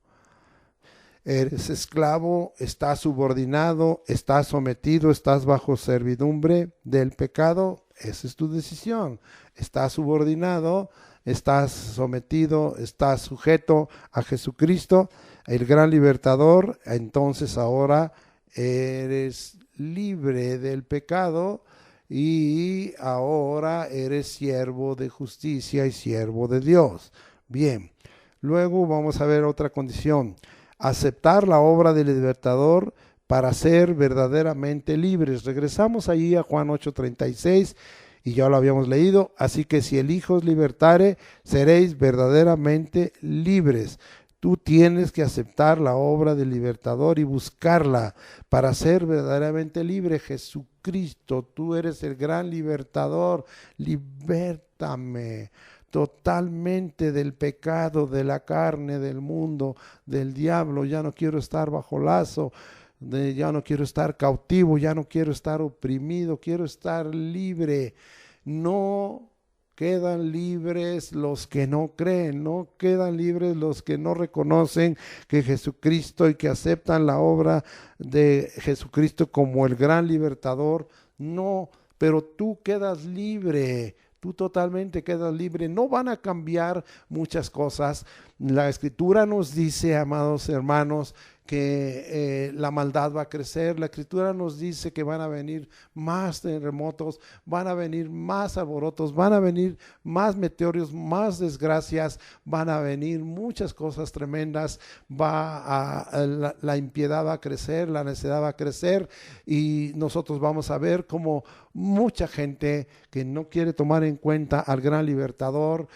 Eres esclavo, estás subordinado, estás sometido, estás bajo servidumbre del pecado. Esa es tu decisión. Estás subordinado, estás sometido, estás sujeto a Jesucristo, el gran libertador. Entonces ahora eres libre del pecado, y ahora eres siervo de justicia y siervo de Dios. Bien, luego vamos a ver otra condición: aceptar la obra del libertador para ser verdaderamente libres. Regresamos ahí a Juan 8:36, y ya lo habíamos leído. Así que si el Hijo os libertare, seréis verdaderamente libres. Tú tienes que aceptar la obra del libertador y buscarla para ser verdaderamente libre. Jesucristo, tú eres el gran libertador. Libértame totalmente del pecado, de la carne, del mundo, del diablo. Ya no quiero estar bajo lazo, ya no quiero estar cautivo, ya no quiero estar oprimido, quiero estar libre. No quedan libres los que no creen, no quedan libres los que no reconocen que Jesucristo y que aceptan la obra de Jesucristo como el gran libertador. No, pero tú quedas libre. Tú totalmente quedas libre. No van a cambiar muchas cosas. La Escritura nos dice, amados hermanos, que la maldad va a crecer. La Escritura nos dice que van a venir más terremotos, van a venir más alborotos, van a venir más meteoros, más desgracias, van a venir muchas cosas tremendas. La impiedad va a crecer, la necedad va a crecer, y nosotros vamos a ver cómo mucha gente que no quiere tomar en cuenta al gran libertador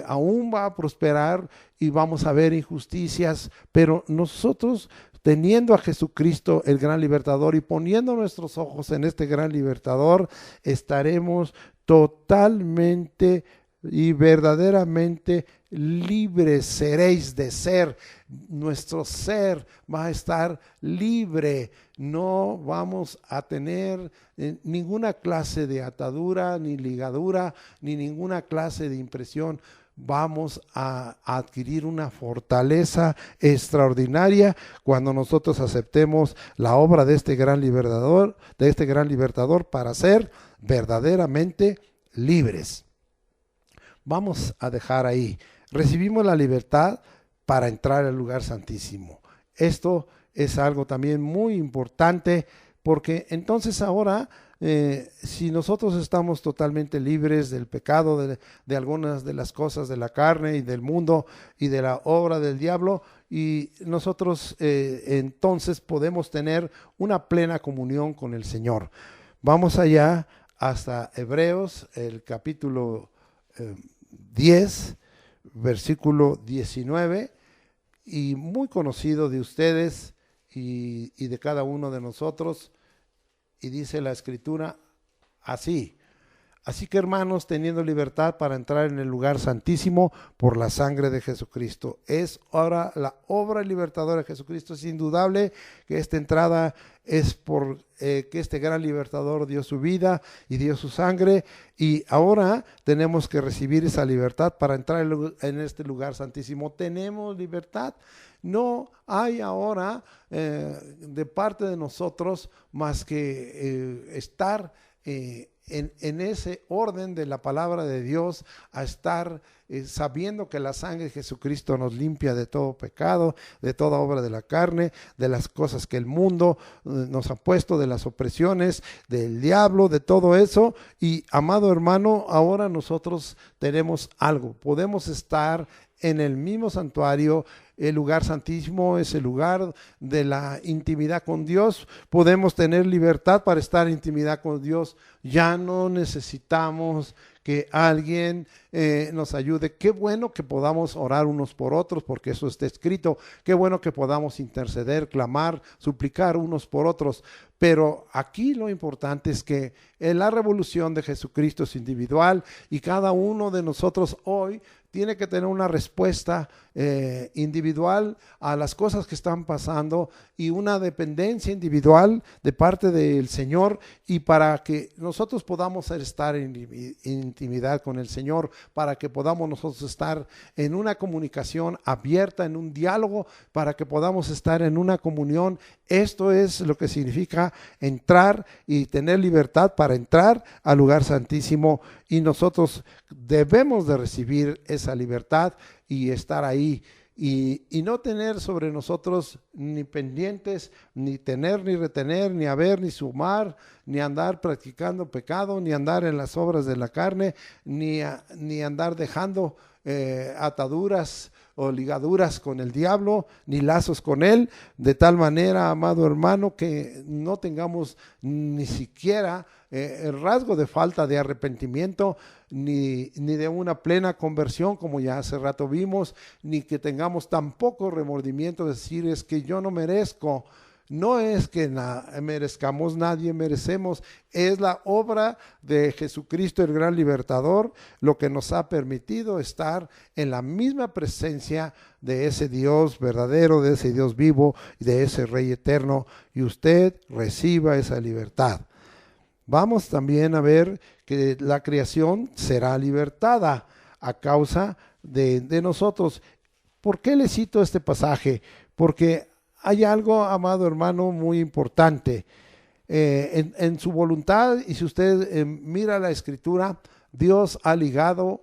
aún va a prosperar, y vamos a ver injusticias, pero nosotros, teniendo a Jesucristo el gran libertador y poniendo nuestros ojos en este gran libertador, estaremos totalmente y verdaderamente libres. Seréis de ser. Nuestro ser va a estar libre. No vamos a tener ninguna clase de atadura, ni ligadura, ni ninguna clase de impresión. Vamos a adquirir una fortaleza extraordinaria cuando nosotros aceptemos la obra de este gran libertador para ser verdaderamente libres. Vamos a dejar ahí. Recibimos la libertad para entrar al lugar santísimo. Esto es algo también muy importante, porque entonces ahora, si nosotros estamos totalmente libres del pecado, de algunas de las cosas de la carne y del mundo y de la obra del diablo, y nosotros entonces podemos tener una plena comunión con el Señor. Vamos allá hasta Hebreos, el capítulo 10, versículo 19, y muy conocido de ustedes y de cada uno de nosotros, y dice la Escritura así: así que, hermanos, teniendo libertad para entrar en el lugar santísimo por la sangre de Jesucristo. Es ahora la obra libertadora de Jesucristo. Es indudable que esta entrada es por que este gran libertador dio su vida y dio su sangre, y ahora tenemos que recibir esa libertad para entrar en este lugar santísimo. Tenemos libertad. No hay ahora de parte de nosotros más que estar en ese orden de la palabra de Dios, a estar sabiendo que la sangre de Jesucristo nos limpia de todo pecado, de toda obra de la carne, de las cosas que el mundo nos ha puesto, de las opresiones del diablo, de todo eso. Y, amado hermano, ahora nosotros tenemos algo, podemos estar en el mismo santuario. El lugar santísimo es el lugar de la intimidad con Dios. Podemos tener libertad para estar en intimidad con Dios. Ya no necesitamos que alguien nos ayude. Qué bueno que podamos orar unos por otros, porque eso está escrito. Qué bueno que podamos interceder, clamar, suplicar unos por otros. Pero aquí lo importante es que la revolución de Jesucristo es individual, y cada uno de nosotros hoy tiene que tener una respuesta individual a las cosas que están pasando, y una dependencia individual de parte del Señor, y para que nosotros podamos estar en intimidad con el Señor, para que podamos nosotros estar en una comunicación abierta, en un diálogo, para que podamos estar en una comunión. Esto es lo que significa entrar y tener libertad para entrar al lugar santísimo, y nosotros debemos de recibir esa libertad y estar ahí, y no tener sobre nosotros ni pendientes, ni tener, ni retener, ni haber, ni sumar, ni andar practicando pecado, ni andar en las obras de la carne, ni andar dejando ataduras o ligaduras con el diablo, ni lazos con él, de tal manera, amado hermano, que no tengamos ni siquiera el rasgo de falta de arrepentimiento, ni de una plena conversión, como ya hace rato vimos, ni que tengamos tampoco remordimiento de decir: es que yo no merezco. No es que merezcamos, nadie merecemos, es la obra de Jesucristo, el gran libertador, lo que nos ha permitido estar en la misma presencia de ese Dios verdadero, de ese Dios vivo, de ese Rey eterno, y usted reciba esa libertad. Vamos también a ver que la creación será libertada a causa de nosotros. ¿Por qué le cito este pasaje? Porque hay algo, amado hermano, muy importante. En su voluntad, y si usted mira la Escritura, Dios ha ligado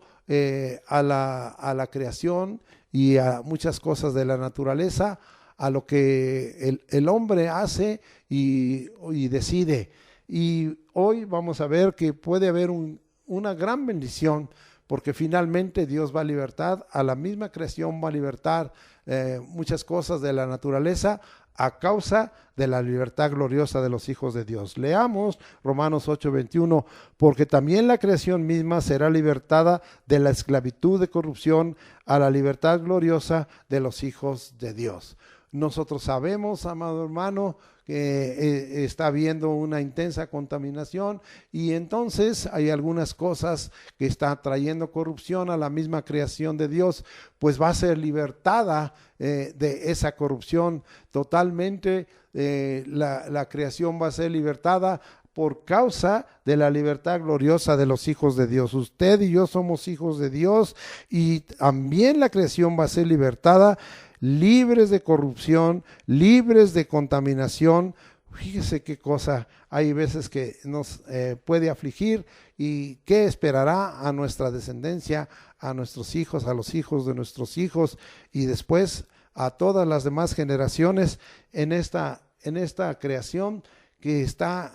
a la creación y a muchas cosas de la naturaleza, a lo que el hombre hace y decide. Y hoy vamos a ver que puede haber una gran bendición, porque finalmente Dios va a libertar, a la misma creación va a libertar muchas cosas de la naturaleza a causa de la libertad gloriosa de los hijos de Dios. Leamos Romanos 8:21, porque también la creación misma será libertada de la esclavitud de corrupción a la libertad gloriosa de los hijos de Dios. Nosotros sabemos, amado hermano, que está habiendo una intensa contaminación, y entonces hay algunas cosas que están trayendo corrupción a la misma creación de Dios, pues va a ser libertada de esa corrupción totalmente. La creación va a ser libertada por causa de la libertad gloriosa de los hijos de Dios. Usted y yo somos hijos de Dios, y también la creación va a ser libertada, libres de corrupción, libres de contaminación, Fíjese qué cosa, hay veces que nos puede afligir y qué esperará a nuestra descendencia, a nuestros hijos, a los hijos de nuestros hijos y después a todas las demás generaciones en esta creación que está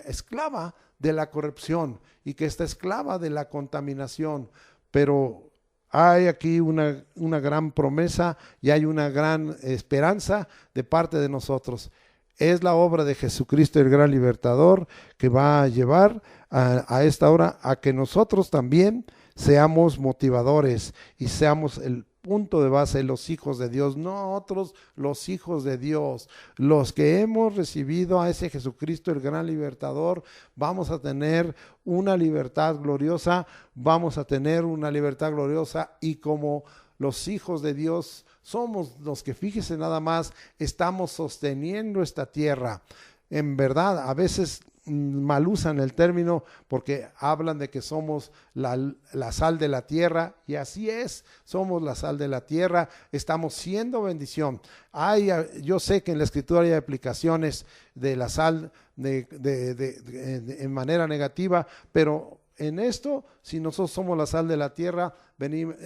esclava de la corrupción y que está esclava de la contaminación. Pero hay aquí una gran promesa y hay una gran esperanza de parte de nosotros. Es la obra de Jesucristo, el gran libertador, que va a llevar a esta hora a que nosotros también seamos motivadores y seamos el punto de base, los hijos de Dios, no otros, los hijos de Dios, los que hemos recibido a ese Jesucristo, el gran libertador. Vamos a tener una libertad gloriosa, y como los hijos de Dios somos los que, fíjese nada más, estamos sosteniendo esta tierra. En verdad, a veces mal usan el término porque hablan de que somos la sal de la tierra, y así es, somos la sal de la tierra, estamos siendo bendición. Yo sé que en la escritura hay aplicaciones de la sal en manera negativa, pero en esto, si nosotros somos la sal de la tierra,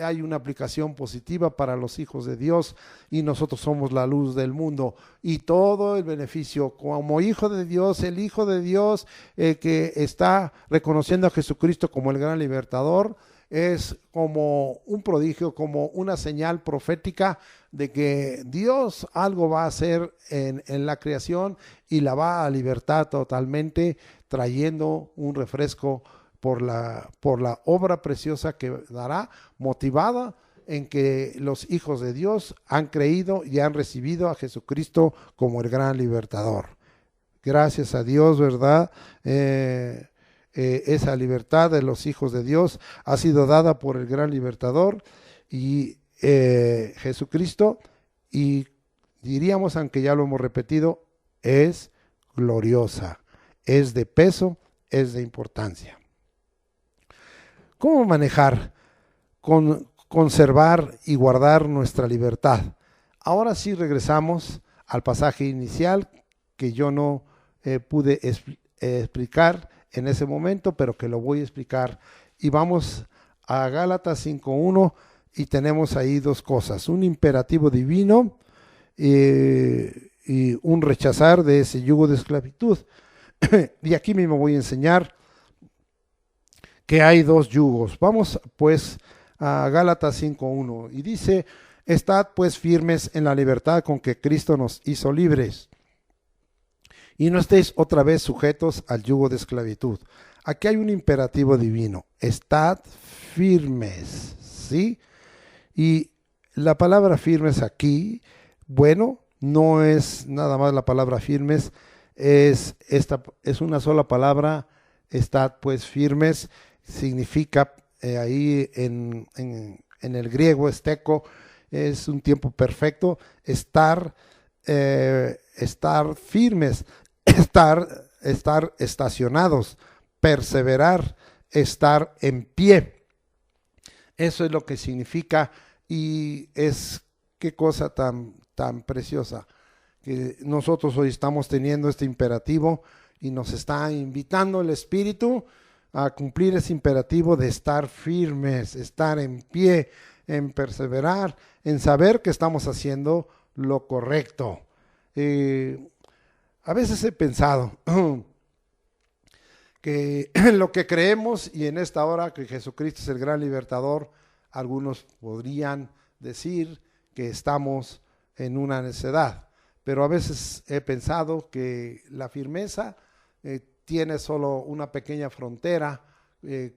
hay una aplicación positiva para los hijos de Dios, y nosotros somos la luz del mundo, y todo el beneficio como hijo de Dios, el hijo de Dios que está reconociendo a Jesucristo como el gran libertador, es como un prodigio, como una señal profética de que Dios algo va a hacer en la creación y la va a libertar totalmente, trayendo un refresco por la obra preciosa que dará, motivada en que los hijos de Dios han creído y han recibido a Jesucristo como el gran libertador. Gracias a Dios, ¿verdad? Esa libertad de los hijos de Dios ha sido dada por el gran libertador y Jesucristo, y diríamos, aunque ya lo hemos repetido, es gloriosa, es de peso, es de importancia. ¿Cómo manejar, conservar y guardar nuestra libertad? Ahora sí regresamos al pasaje inicial que yo no pude explicar en ese momento, pero que lo voy a explicar. Y vamos a Gálatas 5:1 y tenemos ahí dos cosas: un imperativo divino y un rechazar de ese yugo de esclavitud. Y aquí mismo voy a enseñar que hay dos yugos. Vamos pues a Gálatas 5:1 y dice: estad pues firmes en la libertad con que Cristo nos hizo libres, y no estéis otra vez sujetos al yugo de esclavitud. Aquí hay un imperativo divino: estad firmes, ¿sí? Y la palabra firmes aquí, bueno, no es nada más la palabra firmes, es una sola palabra. Estad pues firmes significa ahí en el griego esteco, es un tiempo perfecto, estar firmes, estar estacionados, perseverar, estar en pie. Eso es lo que significa, y es qué cosa tan preciosa que nosotros hoy estamos teniendo este imperativo, y nos está invitando el Espíritu a cumplir ese imperativo de estar firmes, estar en pie, en perseverar, en saber que estamos haciendo lo correcto. A veces he pensado que lo que creemos, y en esta hora que Jesucristo es el gran libertador, algunos podrían decir que estamos en una necedad, pero a veces he pensado que la firmeza tiene solo una pequeña frontera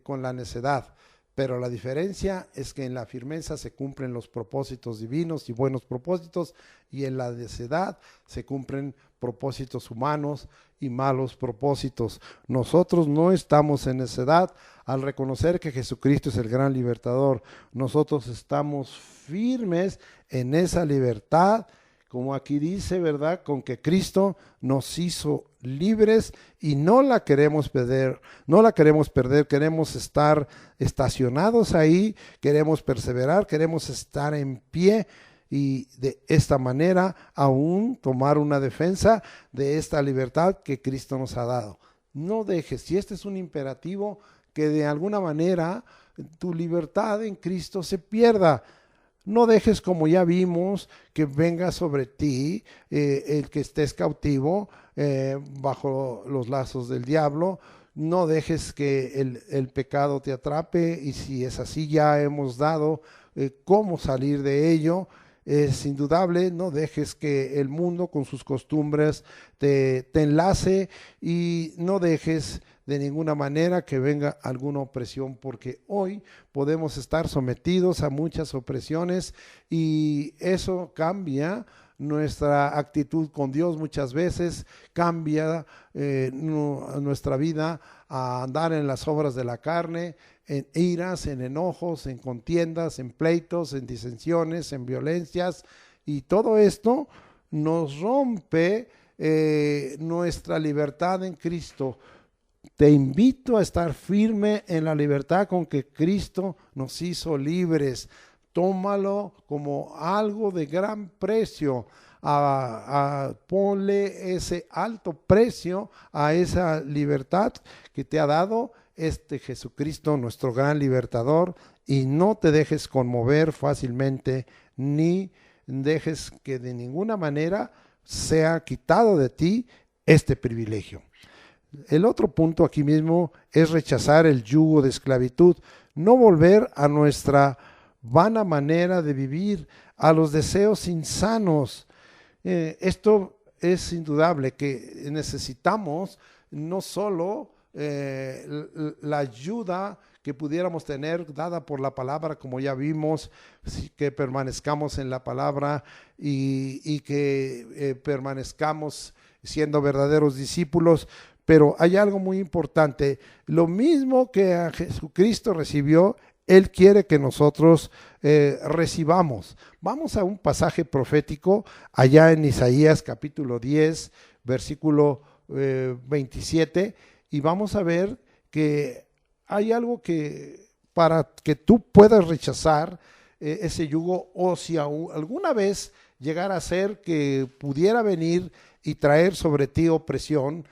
con la necedad, pero la diferencia es que en la firmeza se cumplen los propósitos divinos y buenos propósitos, y en la necedad se cumplen propósitos humanos y malos propósitos. Nosotros no estamos en necedad al reconocer que Jesucristo es el gran libertador. Nosotros estamos firmes en esa libertad, como aquí dice, ¿verdad? Con que Cristo nos hizo libres, y no la queremos perder, queremos estar estacionados ahí, queremos perseverar, queremos estar en pie, y de esta manera aún tomar una defensa de esta libertad que Cristo nos ha dado. No dejes, si este es un imperativo, que de alguna manera tu libertad en Cristo se pierda. No dejes, como ya vimos, que venga sobre ti el que estés cautivo bajo los lazos del diablo. No dejes que el pecado te atrape, y si es así, ya hemos dado cómo salir de ello. Es indudable. No dejes que el mundo con sus costumbres te enlace, y no dejes de ninguna manera que venga alguna opresión, porque hoy podemos estar sometidos a muchas opresiones, y eso cambia nuestra actitud con Dios. Muchas veces cambia nuestra vida a andar en las obras de la carne, en iras, en enojos, en contiendas, en pleitos, en disensiones, en violencias, y todo esto nos rompe nuestra libertad en Cristo. Te invito a estar firme en la libertad con que Cristo nos hizo libres. Tómalo como algo de gran precio. Ponle ese alto precio a esa libertad que te ha dado Jesucristo, nuestro gran libertador, y no te dejes conmover fácilmente, ni dejes que de ninguna manera sea quitado de ti este privilegio. El otro punto aquí mismo es rechazar el yugo de esclavitud, no volver a nuestra vana manera de vivir, a los deseos insanos. Esto es indudable, que necesitamos no solo la ayuda que pudiéramos tener dada por la palabra, como ya vimos, que permanezcamos en la palabra y que permanezcamos siendo verdaderos discípulos. Pero hay algo muy importante: lo mismo que a Jesucristo recibió, Él quiere que nosotros recibamos. Vamos a un pasaje profético allá en Isaías capítulo 10, versículo 27, y vamos a ver que hay algo que para que tú puedas rechazar ese yugo, o si alguna vez llegara a ser que pudiera venir y traer sobre ti opresión,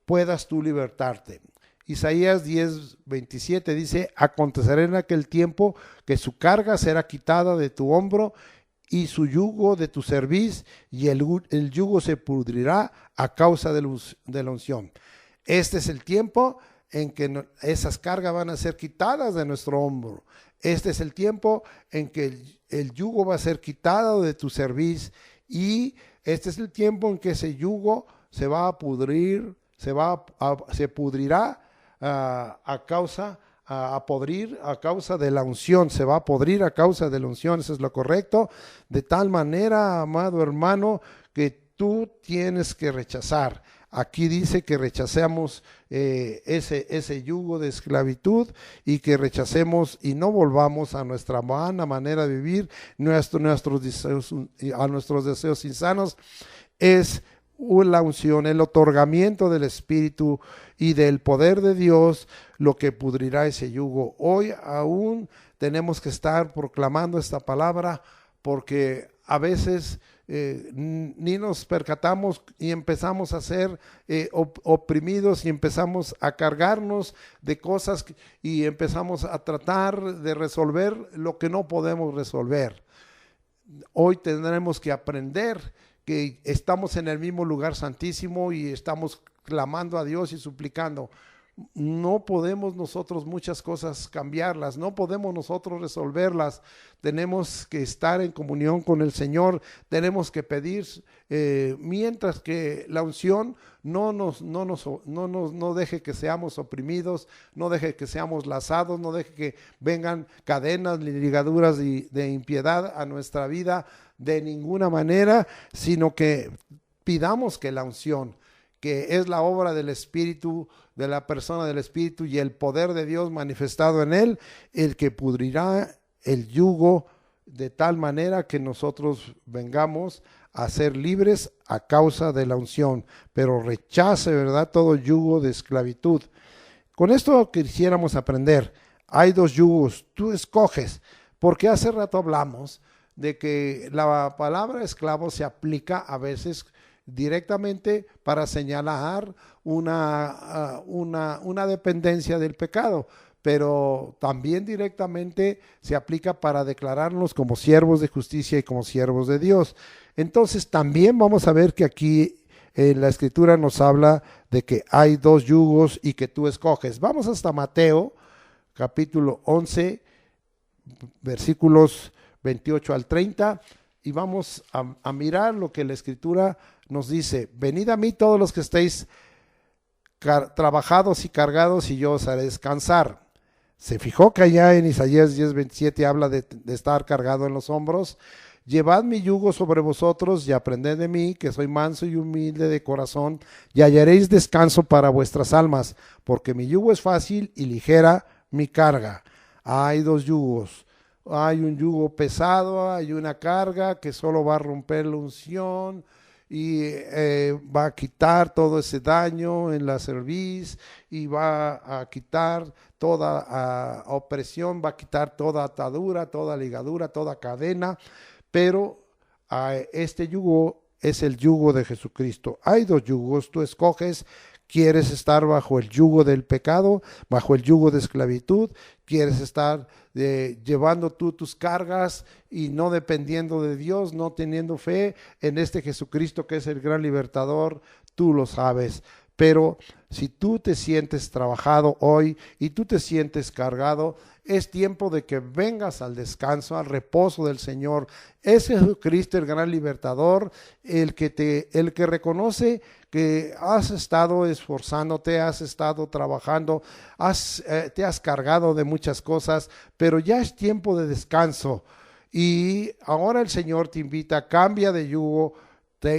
puedas tú libertarte. Isaías 10, 27 dice: acontecerá en aquel tiempo que su carga será quitada de tu hombro y su yugo de tu cerviz, y el yugo se pudrirá a causa de la unción. Este es el tiempo en que esas cargas van a ser quitadas de nuestro hombro. Este es el tiempo en que el yugo va a ser quitado de tu cerviz, y este es el tiempo en que ese yugo se va a pudrir, se pudrirá a causa de la unción. Se va a podrir a causa de la unción. Eso es lo correcto. De tal manera, amado hermano, que tú tienes que rechazar. Aquí dice que rechacemos ese yugo de esclavitud, y que rechacemos y no volvamos a nuestra vana manera de vivir, nuestros deseos insanos. Es la unción, el otorgamiento del Espíritu y del poder de Dios lo que pudrirá ese yugo. Hoy aún tenemos que estar proclamando esta palabra, porque a veces ni nos percatamos y empezamos a ser oprimidos, y empezamos a cargarnos de cosas, y empezamos a tratar de resolver lo que no podemos resolver. Hoy tendremos que aprender que estamos en el mismo lugar santísimo y estamos clamando a Dios y suplicando. No podemos nosotros muchas cosas cambiarlas, no podemos nosotros resolverlas. Tenemos que estar en comunión con el Señor, tenemos que pedir, mientras que la unción no deje que seamos oprimidos, no deje que seamos lazados, no deje que vengan cadenas ni ligaduras de impiedad a nuestra vida de ninguna manera, sino que pidamos que la unción, que es la obra del Espíritu, de la persona del Espíritu y el poder de Dios manifestado en él, el que pudrirá el yugo de tal manera que nosotros vengamos a ser libres a causa de la unción. Pero rechace, ¿verdad?, todo yugo de esclavitud. Con esto quisiéramos aprender. Hay dos yugos, tú escoges, porque hace rato hablamos de que la palabra esclavo se aplica a veces directamente para señalar una dependencia del pecado, pero también directamente se aplica para declararnos como siervos de justicia y como siervos de Dios. Entonces también vamos a ver que aquí en la escritura nos habla de que hay dos yugos y que tú escoges. Vamos hasta Mateo capítulo 11, versículos 28 al 30, y vamos a mirar lo que la escritura nos dice. Venid a mí todos los que estéis trabajados y cargados, y yo os haré descansar. Se fijó que allá en Isaías 10:27 habla de estar cargado en los hombros. Llevad mi yugo sobre vosotros y aprended de mí, que soy manso y humilde de corazón, y hallaréis descanso para vuestras almas, porque mi yugo es fácil y ligera mi carga. Hay dos yugos. Hay un yugo pesado, hay una carga que solo va a romper la unción y va a quitar todo ese daño en la cerviz, y va a quitar toda opresión, va a quitar toda atadura, toda ligadura, toda cadena, pero este yugo es el yugo de Jesucristo. Hay dos yugos, tú escoges. ¿Quieres estar bajo el yugo del pecado, bajo el yugo de esclavitud? ¿Quieres estar llevando tú tus cargas y no dependiendo de Dios, no teniendo fe en este Jesucristo que es el gran libertador? Tú lo sabes. Pero si tú te sientes trabajado hoy y tú te sientes cargado, es tiempo de que vengas al descanso, al reposo del Señor. Es Jesucristo el gran libertador, el que reconoce que has estado esforzándote, has estado trabajando, te has cargado de muchas cosas, pero ya es tiempo de descanso. Y ahora el Señor te invita, cambia de yugo,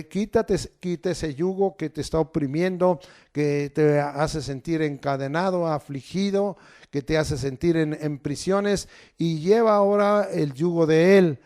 quita ese yugo que te está oprimiendo, que te hace sentir encadenado, afligido, que te hace sentir en prisiones, y lleva ahora el yugo de Él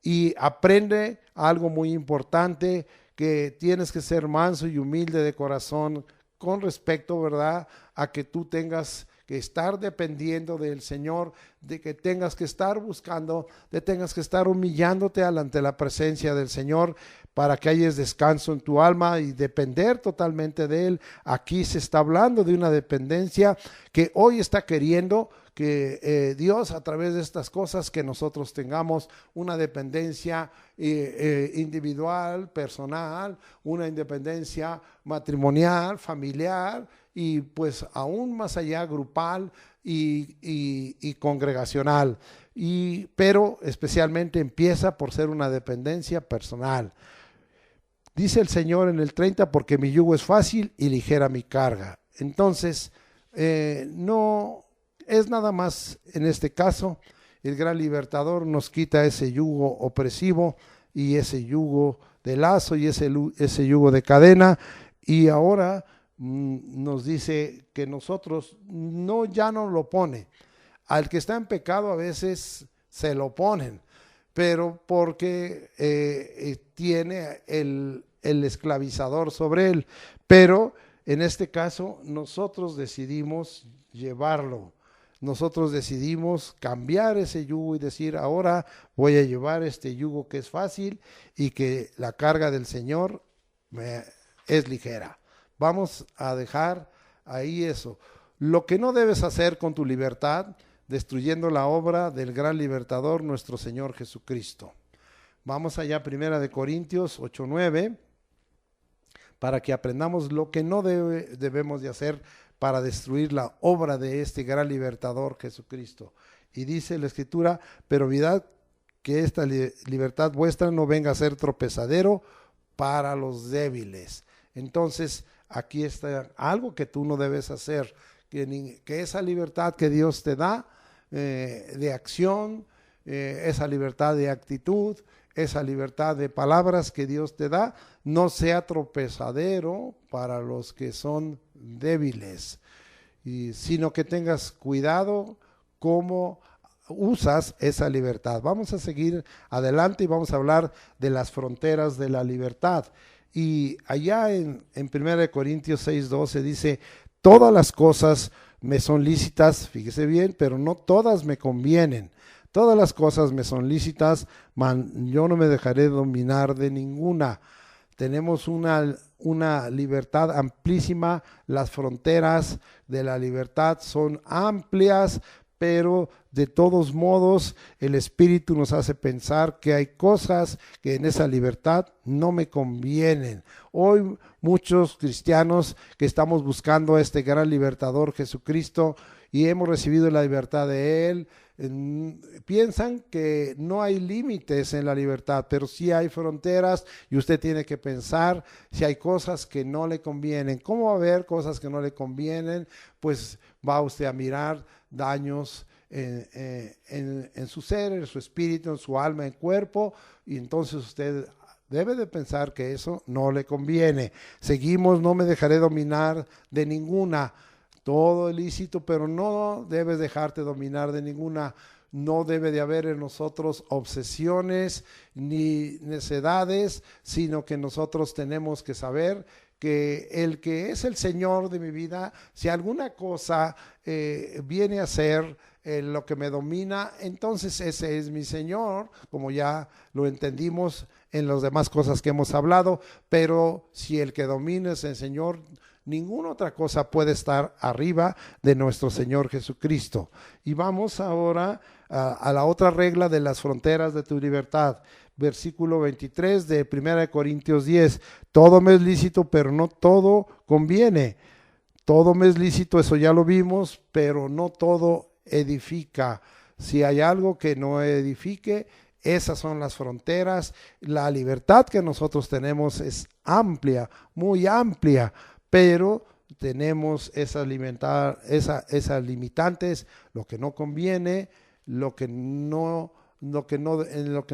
y aprende algo muy importante, que tienes que ser manso y humilde de corazón con respecto, ¿verdad?, a que tú tengas que estar dependiendo del Señor, de que tengas que estar buscando, de tengas que estar humillándote ante la presencia del Señor para que hayas descanso en tu alma y depender totalmente de Él. Aquí se está hablando de una dependencia que hoy está queriendo que Dios, a través de estas cosas, que nosotros tengamos una dependencia individual, personal, una independencia matrimonial, familiar, y pues aún más allá grupal y congregacional. Pero especialmente empieza por ser una dependencia personal. Dice el Señor en el 30, porque mi yugo es fácil y ligera mi carga. Entonces, no es nada más en este caso, el gran libertador nos quita ese yugo opresivo y ese yugo de lazo y ese yugo de cadena, y ahora nos dice que nosotros ya no lo pone. Al que está en pecado a veces se lo ponen, pero porque tiene el esclavizador sobre él. Pero en este caso nosotros decidimos llevarlo. Nosotros decidimos cambiar ese yugo y decir, ahora voy a llevar este yugo que es fácil y que la carga del Señor es ligera. Vamos a dejar ahí eso. Lo que no debes hacer con tu libertad, destruyendo la obra del gran libertador, nuestro Señor Jesucristo. Vamos allá, 1 Corintios 8:9, para que aprendamos lo que no debemos de hacer para destruir la obra de este gran libertador Jesucristo. Y dice la Escritura, pero mirad que esta libertad vuestra no venga a ser tropezadero para los débiles. Entonces, aquí está algo que tú no debes hacer, que esa libertad que Dios te da de acción, esa libertad de actitud, esa libertad de palabras que Dios te da, no sea tropezadero para los que son débiles, sino que tengas cuidado cómo usas esa libertad. Vamos a seguir adelante y vamos a hablar de las fronteras de la libertad. Y allá en 1 Corintios 6:12 dice, todas las cosas me son lícitas, fíjese bien, pero no todas me convienen. Todas las cosas me son lícitas, mas yo no me dejaré dominar de ninguna. Tenemos una libertad amplísima, las fronteras de la libertad son amplias, pero de todos modos el Espíritu nos hace pensar que hay cosas que en esa libertad no me convienen. Hoy muchos cristianos que estamos buscando a este gran libertador Jesucristo y hemos recibido la libertad de Él, piensan que no hay límites en la libertad, pero sí hay fronteras y usted tiene que pensar si hay cosas que no le convienen. ¿Cómo va a haber cosas que no le convienen? Pues va usted a mirar daños en su ser, en su espíritu, en su alma, en cuerpo, y entonces usted debe de pensar que eso no le conviene. Seguimos, no me dejaré dominar de ninguna. Todo es lícito, pero no debes dejarte dominar de ninguna. No debe de haber en nosotros obsesiones ni necedades, sino que nosotros tenemos que saber que el que es el Señor de mi vida, si alguna cosa viene a ser lo que me domina, entonces ese es mi Señor, como ya lo entendimos en las demás cosas que hemos hablado. Pero si el que domina es el Señor, ninguna otra cosa puede estar arriba de nuestro Señor Jesucristo. Y vamos ahora a la otra regla de las fronteras de tu libertad. Versículo 23 de 1 Corintios 10. Todo me es lícito, pero no todo conviene. Todo me es lícito, eso ya lo vimos, pero no todo edifica. Si hay algo que no edifique, esas son las fronteras. La libertad que nosotros tenemos es amplia, muy amplia, pero tenemos esas limitantes, lo que no conviene, en lo que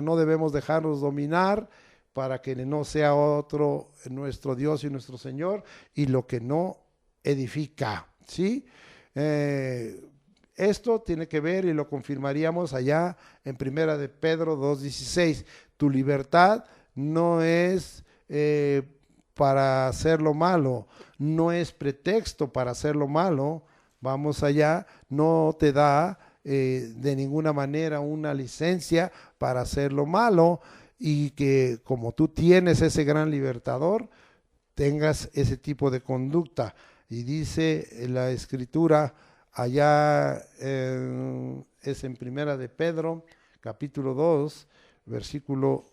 no debemos dejarnos dominar, para que no sea otro nuestro Dios y nuestro Señor, y lo que no edifica, ¿sí? Esto tiene que ver, y lo confirmaríamos allá en Primera de Pedro 2:16. Tu libertad no es para hacer lo malo, no es pretexto para hacer lo malo. Vamos allá, no te da de ninguna manera una licencia para hacer lo malo, y que como tú tienes ese gran libertador, tengas ese tipo de conducta. Y dice la Escritura allá, es en Primera de Pedro, capítulo 2, versículo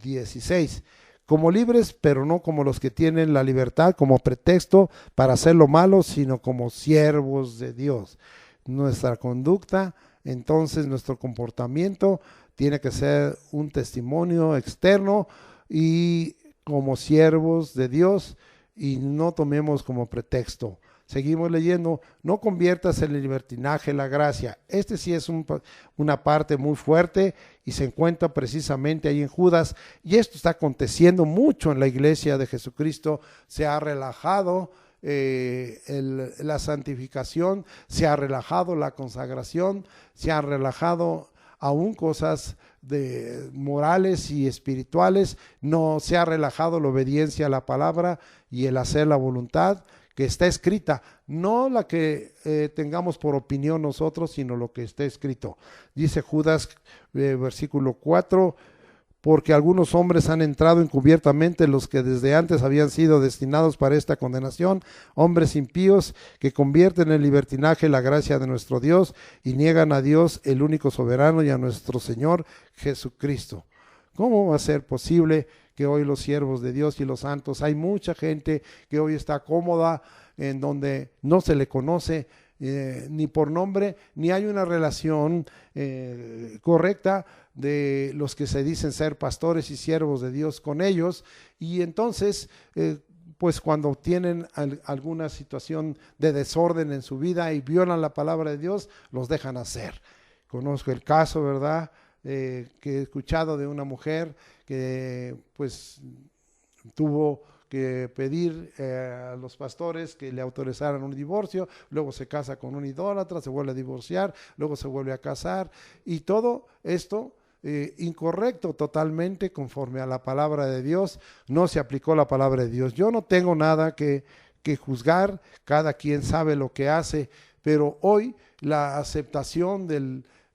16. Como libres, pero no como los que tienen la libertad como pretexto para hacer lo malo, sino como siervos de Dios. Nuestra conducta, entonces nuestro comportamiento tiene que ser un testimonio externo y como siervos de Dios, y no tomemos como pretexto. Seguimos leyendo. No conviertas en el libertinaje la gracia. Este sí es una parte muy fuerte y se encuentra precisamente ahí en Judas, y esto está aconteciendo mucho en la iglesia de Jesucristo. Se ha relajado la santificación, se ha relajado la consagración, se ha relajado aún cosas de morales y espirituales. No se ha relajado la obediencia a la palabra y el hacer la voluntad que está escrita, no la que tengamos por opinión nosotros, sino lo que está escrito. Dice Judas, versículo 4, porque algunos hombres han entrado encubiertamente, los que desde antes habían sido destinados para esta condenación, hombres impíos que convierten en libertinaje la gracia de nuestro Dios y niegan a Dios, el único soberano, y a nuestro Señor Jesucristo. ¿Cómo va a ser posible que hoy los siervos de Dios y los santos, hay mucha gente que hoy está cómoda en donde no se le conoce ni por nombre, ni hay una relación correcta de los que se dicen ser pastores y siervos de Dios con ellos? Y entonces pues cuando tienen alguna situación de desorden en su vida y violan la palabra de Dios, los dejan hacer. Conozco el caso, ¿verdad?, que he escuchado de una mujer que pues tuvo que pedir a los pastores que le autorizaran un divorcio, luego se casa con un idólatra, se vuelve a divorciar, luego se vuelve a casar, y todo esto incorrecto totalmente conforme a la palabra de Dios. No se aplicó la palabra de Dios. Yo no tengo nada que juzgar, cada quien sabe lo que hace, pero hoy la aceptación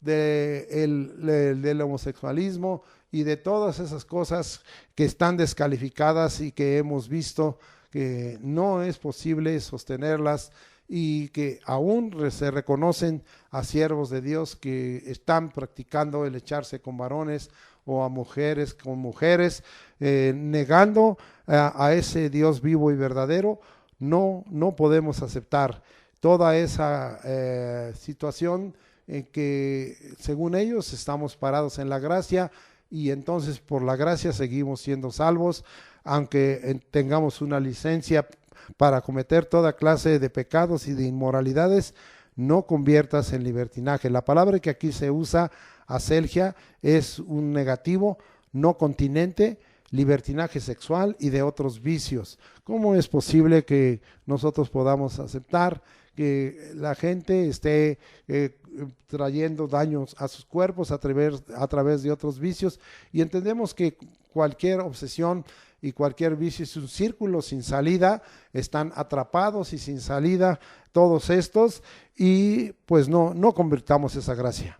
del homosexualismo y de todas esas cosas que están descalificadas y que hemos visto que no es posible sostenerlas, y que aún se reconocen a siervos de Dios que están practicando el echarse con varones o a mujeres con mujeres, negando a ese Dios vivo y verdadero. No podemos aceptar toda esa situación en que, según ellos, estamos parados en la gracia, y entonces por la gracia seguimos siendo salvos, aunque tengamos una licencia para cometer toda clase de pecados y de inmoralidades. No conviertas en libertinaje. La palabra que aquí se usa, aselgia, es un negativo no continente, libertinaje sexual y de otros vicios. ¿Cómo es posible que nosotros podamos aceptar que la gente esté trayendo daños a sus cuerpos a través de otros vicios? Y entendemos que cualquier obsesión y cualquier vicio es un círculo sin salida, están atrapados y sin salida todos estos, y pues no convirtamos esa gracia.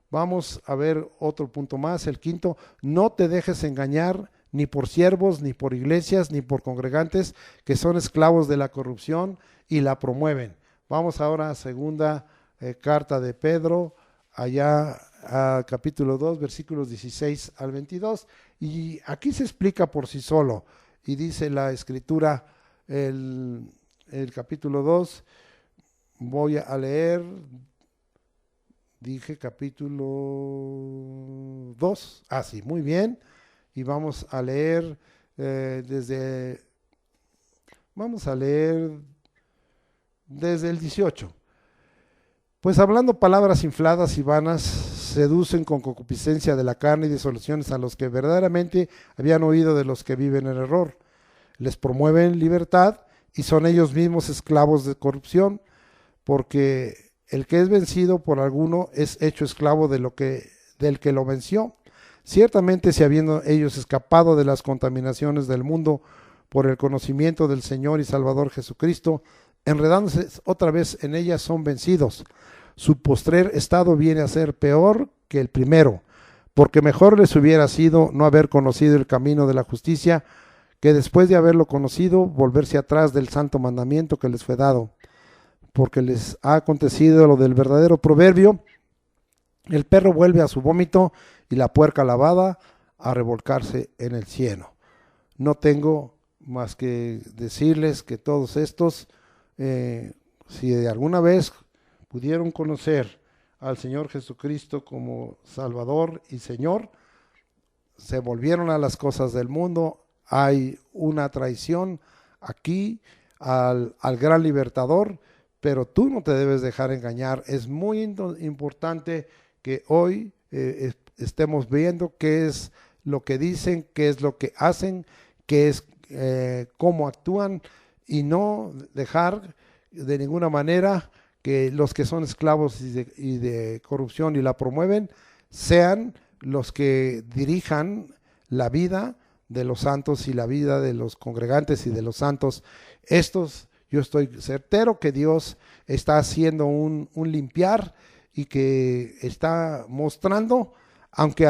Vamos a ver otro punto más, el quinto: no te dejes engañar ni por siervos, ni por iglesias, ni por congregantes que son esclavos de la corrupción y la promueven. Vamos ahora a segunda carta de Pedro, allá a capítulo 2, versículos 16 al 22, y aquí se explica por sí solo, y dice la escritura, el capítulo 2, voy a leer, dije capítulo 2, sí, muy bien, y vamos a leer desde el 18. Pues hablando palabras infladas y vanas, seducen con concupiscencia de la carne y disoluciones a los que verdaderamente habían oído de los que viven en error. Les promueven libertad y son ellos mismos esclavos de corrupción, porque el que es vencido por alguno es hecho esclavo del que lo venció. Ciertamente, si habiendo ellos escapado de las contaminaciones del mundo por el conocimiento del Señor y Salvador Jesucristo, enredándose otra vez en ellas, son vencidos. Su postrer estado viene a ser peor que el primero, porque mejor les hubiera sido no haber conocido el camino de la justicia, que después de haberlo conocido, volverse atrás del santo mandamiento que les fue dado. Porque les ha acontecido lo del verdadero proverbio: el perro vuelve a su vómito y la puerca lavada a revolcarse en el cieno. No tengo más que decirles que todos estos, si de alguna vez pudieron conocer al Señor Jesucristo como Salvador y Señor, se volvieron a las cosas del mundo. Hay una traición aquí al gran libertador, pero tú no te debes dejar engañar. Es muy importante que hoy estemos viendo qué es lo que dicen, qué es lo que hacen, qué es cómo actúan, y no dejar de ninguna manera que los que son esclavos y de corrupción y la promueven sean los que dirijan la vida de los santos y la vida de los congregantes y de los santos. Yo estoy certero que Dios está haciendo un limpiar, y que está mostrando, aunque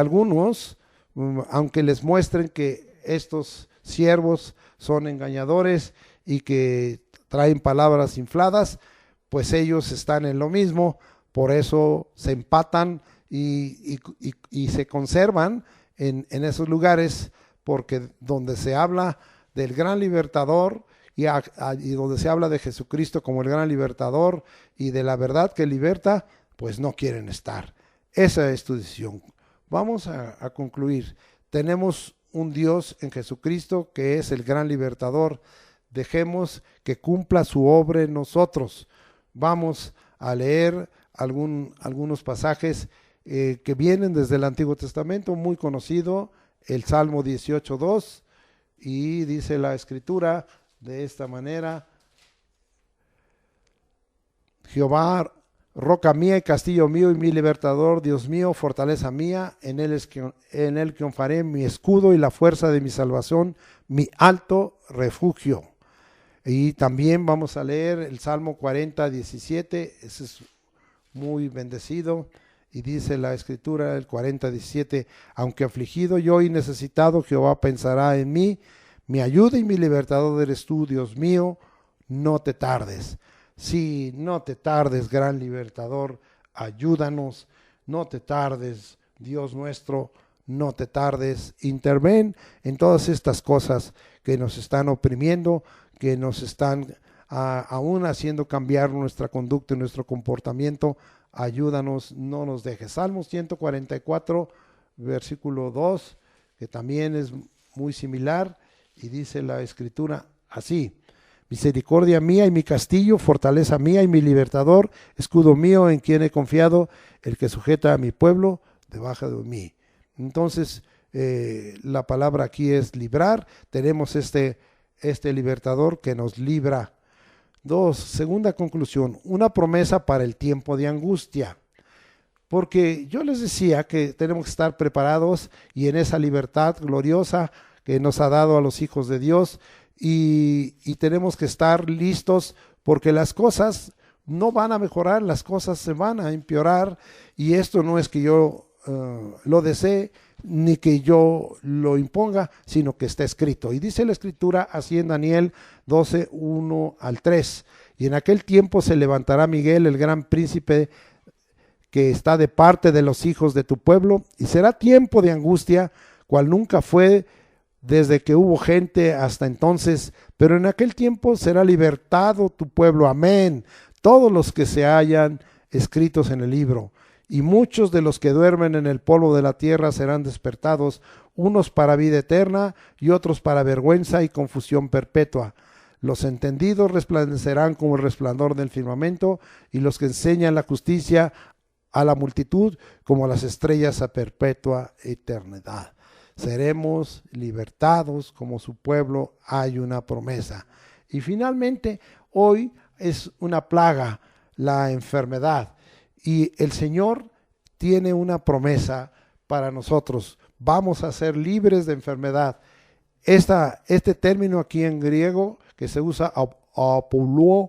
les muestren que estos siervos son engañadores y que traen palabras infladas, pues ellos están en lo mismo. Por eso se empatan y se conservan en esos lugares, porque donde se habla del gran libertador y donde se habla de Jesucristo como el gran libertador y de la verdad que liberta, pues no quieren estar. Esa es tu decisión. Vamos a concluir. Tenemos un Dios en Jesucristo que es el gran libertador. Dejemos que cumpla su obra en nosotros. Vamos a leer algunos pasajes que vienen desde el Antiguo Testamento, muy conocido, el Salmo 18:2, y dice la Escritura de esta manera: Jehová, roca mía y castillo mío y mi libertador, Dios mío, fortaleza mía, en él triunfaré, mi escudo y la fuerza de mi salvación, mi alto refugio. Y también vamos a leer el Salmo 40:17, ese es muy bendecido, Y dice la escritura, el 40:17, aunque afligido yo y necesitado, Jehová pensará en mí, mi ayuda y mi libertador eres tú, Dios mío, no te tardes. Sí, no te tardes, gran libertador, ayúdanos, no te tardes, Dios nuestro, no te tardes, interven en todas estas cosas que nos están oprimiendo, que nos están aún haciendo cambiar nuestra conducta y nuestro comportamiento. Ayúdanos, no nos dejes. Salmos 144, versículo 2, que también es muy similar, y dice la escritura así: misericordia mía y mi castillo, fortaleza mía y mi libertador, escudo mío en quien he confiado, el que sujeta a mi pueblo debajo de mí. Entonces, la palabra aquí es librar. Tenemos este libertador que nos libra. Segunda conclusión, una promesa para el tiempo de angustia. Porque yo les decía que tenemos que estar preparados y en esa libertad gloriosa que nos ha dado a los hijos de Dios, y tenemos que estar listos, porque las cosas no van a mejorar, las cosas se van a empeorar, y esto no es que yo lo desee ni que yo lo imponga, sino que está escrito. Y dice la escritura así en Daniel 12, 1 al 3: y en aquel tiempo se levantará Miguel, el gran príncipe, que está de parte de los hijos de tu pueblo, y será tiempo de angustia, cual nunca fue desde que hubo gente hasta entonces, pero en aquel tiempo será libertado tu pueblo. Amén. Todos los que se hallan escritos en el libro. Y muchos de los que duermen en el polvo de la tierra serán despertados, unos para vida eterna y otros para vergüenza y confusión perpetua. Los entendidos resplandecerán como el resplandor del firmamento, y los que enseñan la justicia a la multitud como las estrellas a perpetua eternidad. Seremos libertados como su pueblo, hay una promesa. Y finalmente, hoy es una plaga, la enfermedad. Y el Señor tiene una promesa para nosotros. Vamos a ser libres de enfermedad. Este término aquí en griego que se usa, apoluo,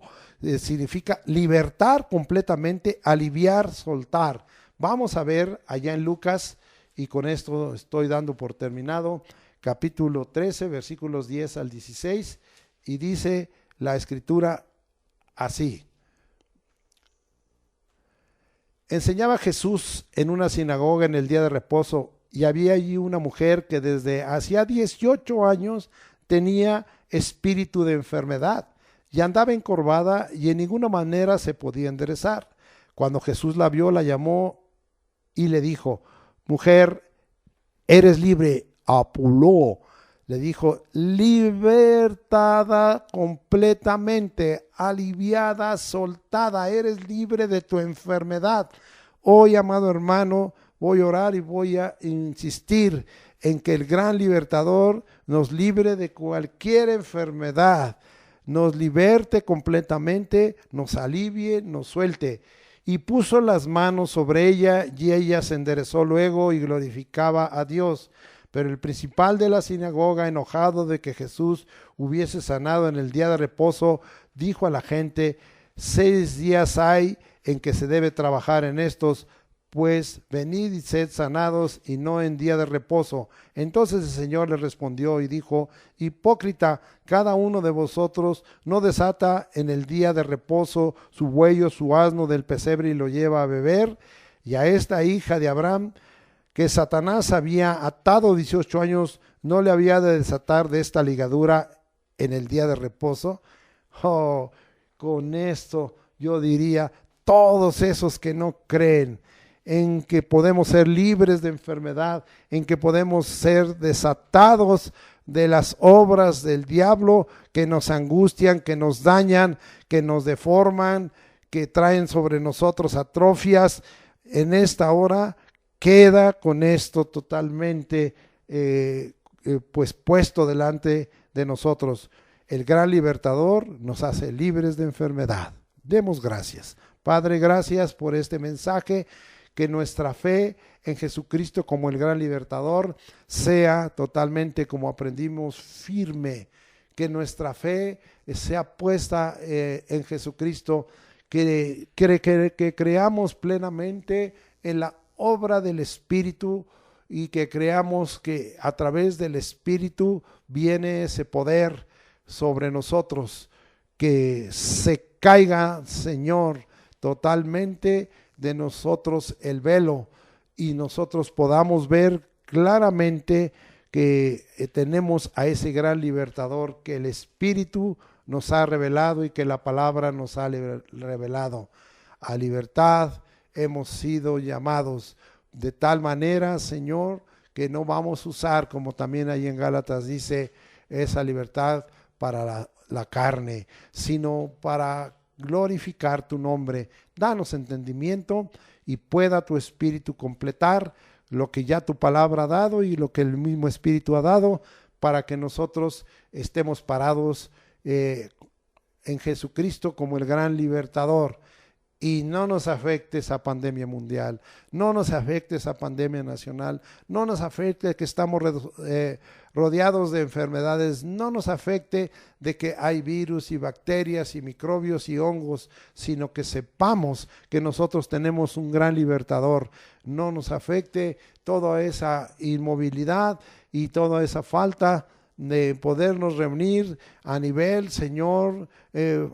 significa libertar completamente, aliviar, soltar. Vamos a ver allá en Lucas, y con esto estoy dando por terminado, capítulo 13, versículos 10 al 16, y dice la escritura así: enseñaba Jesús en una sinagoga en el día de reposo, y había allí una mujer que desde hacía 18 años tenía espíritu de enfermedad, y andaba encorvada y en ninguna manera se podía enderezar. Cuando Jesús la vio, la llamó y le dijo: mujer, eres libre. Apuló, le dijo, libertada completamente, aliviada, soltada, eres libre de tu enfermedad. Hoy, amado hermano, voy a orar y voy a insistir en que el gran libertador nos libre de cualquier enfermedad, nos liberte completamente, nos alivie, nos suelte. Y puso las manos sobre ella, y ella se enderezó luego y glorificaba a Dios. Pero el principal de la sinagoga, enojado de que Jesús hubiese sanado en el día de reposo, dijo a la gente: 6 días hay en que se debe trabajar en estos, pues venid y sed sanados, y no en día de reposo. Entonces el Señor le respondió y dijo: hipócrita, cada uno de vosotros no desata en el día de reposo su buey o su asno del pesebre y lo lleva a beber, y a esta hija de Abraham, que Satanás había atado 18 años, no le había de desatar de esta ligadura en el día de reposo. Oh, con esto yo diría, todos esos que no creen en que podemos ser libres de enfermedad, en que podemos ser desatados de las obras del diablo que nos angustian, que nos dañan, que nos deforman, que traen sobre nosotros atrofias, en esta hora queda con esto totalmente pues puesto delante de nosotros. El gran libertador nos hace libres de enfermedad. Demos gracias. Padre, gracias por este mensaje. Que nuestra fe en Jesucristo como el gran libertador sea totalmente, como aprendimos, firme. Que nuestra fe sea puesta en Jesucristo, que creamos plenamente en la obra del Espíritu y que creamos que a través del Espíritu viene ese poder sobre nosotros, que se caiga, Señor, totalmente de nosotros el velo y nosotros podamos ver claramente que tenemos a ese gran libertador que el Espíritu nos ha revelado y que la palabra nos ha revelado. A libertad hemos sido llamados de tal manera, Señor, que no vamos a usar, como también ahí en Gálatas dice, esa libertad para la carne, sino para glorificar tu nombre. Danos entendimiento y pueda tu Espíritu completar lo que ya tu palabra ha dado y lo que el mismo Espíritu ha dado, para que nosotros estemos parados en Jesucristo como el gran libertador, y no nos afecte esa pandemia mundial, no nos afecte esa pandemia nacional, no nos afecte que estamos rodeados de enfermedades, no nos afecte de que hay virus y bacterias y microbios y hongos, sino que sepamos que nosotros tenemos un gran libertador. No nos afecte toda esa inmovilidad y toda esa falta de podernos reunir a nivel, Señor,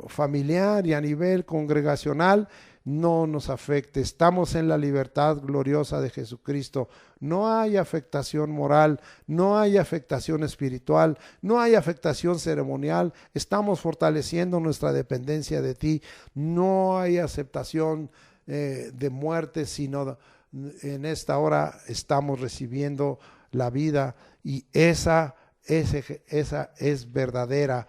familiar y a nivel congregacional. No nos afecte. Estamos en la libertad gloriosa de Jesucristo. No hay afectación moral, no hay afectación espiritual, no hay afectación ceremonial. Estamos fortaleciendo nuestra dependencia de ti. No hay aceptación de muerte, sino en esta hora estamos recibiendo la vida, y esa es verdadera,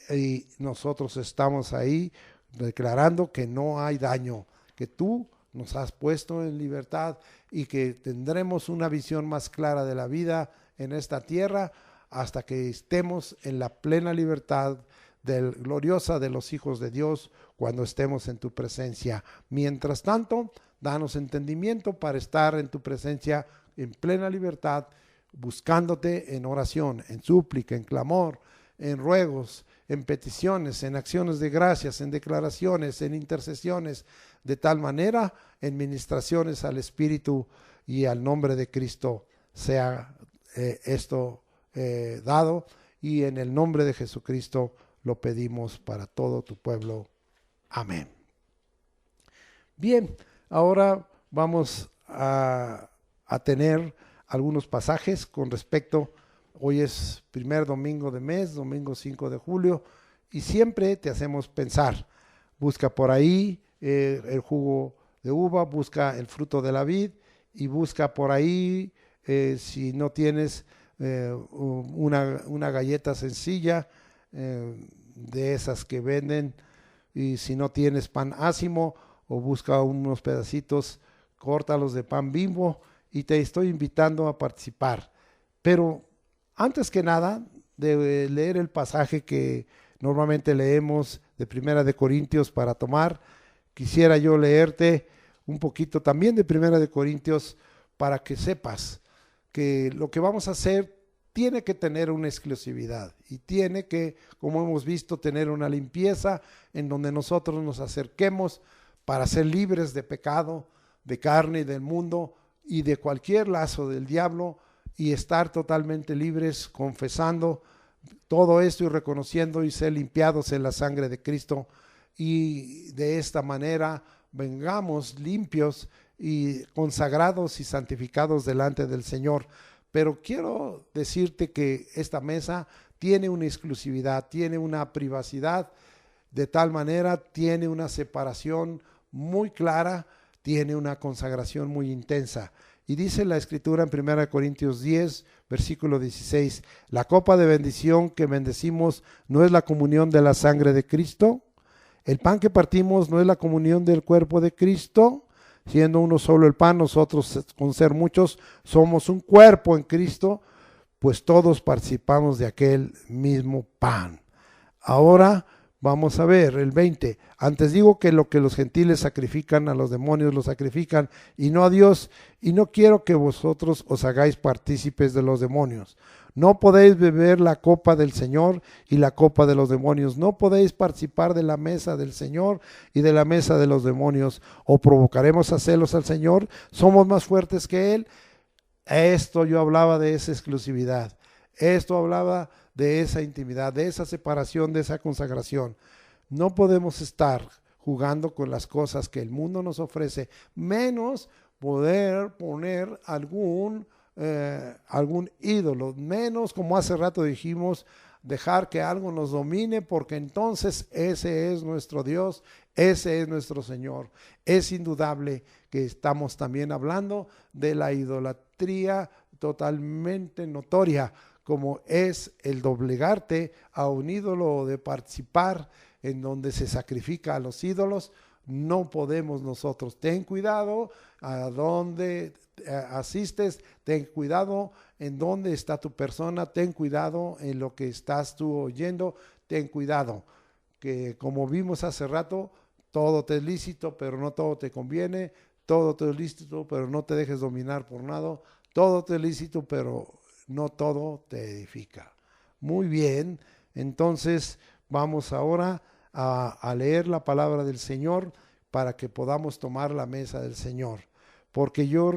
y nosotros estamos ahí declarando que no hay daño, que tú nos has puesto en libertad y que tendremos una visión más clara de la vida en esta tierra hasta que estemos en la plena libertad gloriosa de los hijos de Dios cuando estemos en tu presencia. Mientras tanto, danos entendimiento para estar en tu presencia en plena libertad, buscándote en oración, en súplica, en clamor, en ruegos, en peticiones, en acciones de gracias, en declaraciones, en intercesiones, de tal manera en ministraciones al Espíritu y al nombre de Cristo sea esto dado, y en el nombre de Jesucristo lo pedimos para todo tu pueblo. Amén. Bien, ahora vamos a tener algunos pasajes con respecto. Hoy es primer domingo de mes, domingo 5 de julio, y siempre te hacemos pensar. Busca por ahí el jugo de uva, busca el fruto de la vid, y busca por ahí, si no tienes una galleta sencilla de esas que venden, y si no tienes pan ácimo, o busca unos pedacitos, córtalos de pan Bimbo, y te estoy invitando a participar. Pero antes que nada, de leer el pasaje que normalmente leemos de Primera de Corintios para tomar, quisiera yo leerte un poquito también de Primera de Corintios para que sepas que lo que vamos a hacer tiene que tener una exclusividad y tiene que, como hemos visto, tener una limpieza en donde nosotros nos acerquemos para ser libres de pecado, de carne y del mundo y de cualquier lazo del diablo, y estar totalmente libres, confesando todo esto y reconociendo y ser limpiados en la sangre de Cristo, y de esta manera vengamos limpios y consagrados y santificados delante del Señor. Pero quiero decirte que esta mesa tiene una exclusividad, tiene una privacidad, de tal manera tiene una separación muy clara, tiene una consagración muy intensa. Y dice la Escritura en 1 Corintios 10, versículo 16, la copa de bendición que bendecimos no es la comunión de la sangre de Cristo. El pan que partimos no es la comunión del cuerpo de Cristo. Siendo uno solo el pan, nosotros con ser muchos somos un cuerpo en Cristo, pues todos participamos de aquel mismo pan. Ahora Vamos a ver el 20. Antes digo que lo que los gentiles sacrifican a los demonios lo sacrifican y no a Dios, y no quiero que vosotros os hagáis partícipes de los demonios. No podéis beber la copa del Señor y la copa de los demonios. No podéis participar de la mesa del Señor y de la mesa de los demonios. O provocaremos a celos al Señor. Somos más fuertes que Él. Esto yo hablaba de esa exclusividad. Esto hablaba de esa intimidad, de esa separación, de esa consagración. No podemos estar jugando con las cosas que el mundo nos ofrece, menos poder poner algún ídolo, menos, como hace rato dijimos, dejar que algo nos domine, porque entonces ese es nuestro Dios, ese es nuestro Señor. Es indudable que estamos también hablando de la idolatría totalmente notoria, como es el doblegarte a un ídolo o de participar en donde se sacrifica a los ídolos. No podemos nosotros. Ten cuidado a dónde asistes, ten cuidado en dónde está tu persona, ten cuidado en lo que estás tú oyendo, ten cuidado, que como vimos hace rato, todo te es lícito, pero no todo te conviene, todo te es lícito, pero no te dejes dominar por nada, todo te es lícito, pero no todo te edifica. Muy bien, entonces vamos ahora a leer la palabra del Señor para que podamos tomar la mesa del Señor. Porque yo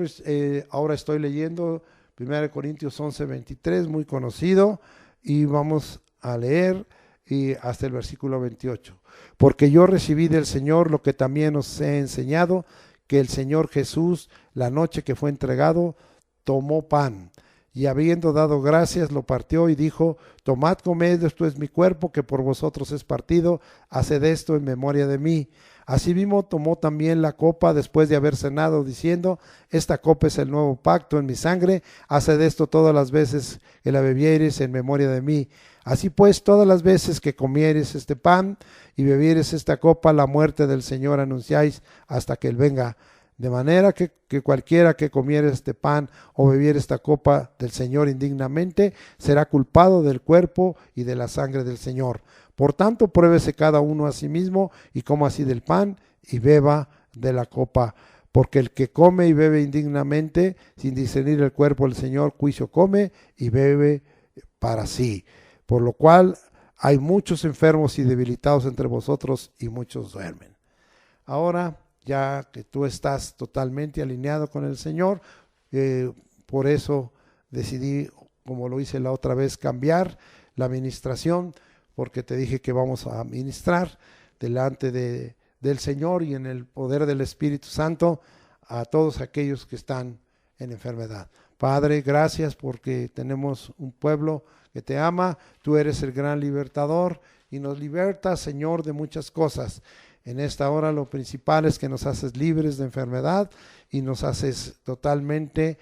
ahora estoy leyendo 1 Corintios 11:23, muy conocido, y vamos a leer y hasta el versículo 28. Porque yo recibí del Señor lo que también os he enseñado, que el Señor Jesús, la noche que fue entregado, tomó pan, y habiendo dado gracias, lo partió y dijo: tomad, comed, esto es mi cuerpo, que por vosotros es partido, haced esto en memoria de mí. Asimismo tomó también la copa después de haber cenado, diciendo: esta copa es el nuevo pacto en mi sangre, haced esto todas las veces que la bebiereis en memoria de mí. Así pues, todas las veces que comiereis este pan y bebiereis esta copa, la muerte del Señor anunciáis hasta que Él venga. De manera que cualquiera que comiere este pan o bebiere esta copa del Señor indignamente, será culpado del cuerpo y de la sangre del Señor. Por tanto, pruébese cada uno a sí mismo y coma así del pan y beba de la copa. Porque el que come y bebe indignamente, sin discernir el cuerpo del Señor, juicio come y bebe para sí. Por lo cual hay muchos enfermos y debilitados entre vosotros y muchos duermen. Ahora, ya que tú estás totalmente alineado con el Señor, por eso decidí, como lo hice la otra vez, cambiar la administración, porque te dije que vamos a ministrar delante del Señor y en el poder del Espíritu Santo a todos aquellos que están en enfermedad. Padre, gracias porque tenemos un pueblo que te ama, tú eres el gran libertador y nos libertas, Señor, de muchas cosas. En esta hora lo principal es que nos haces libres de enfermedad y nos haces totalmente,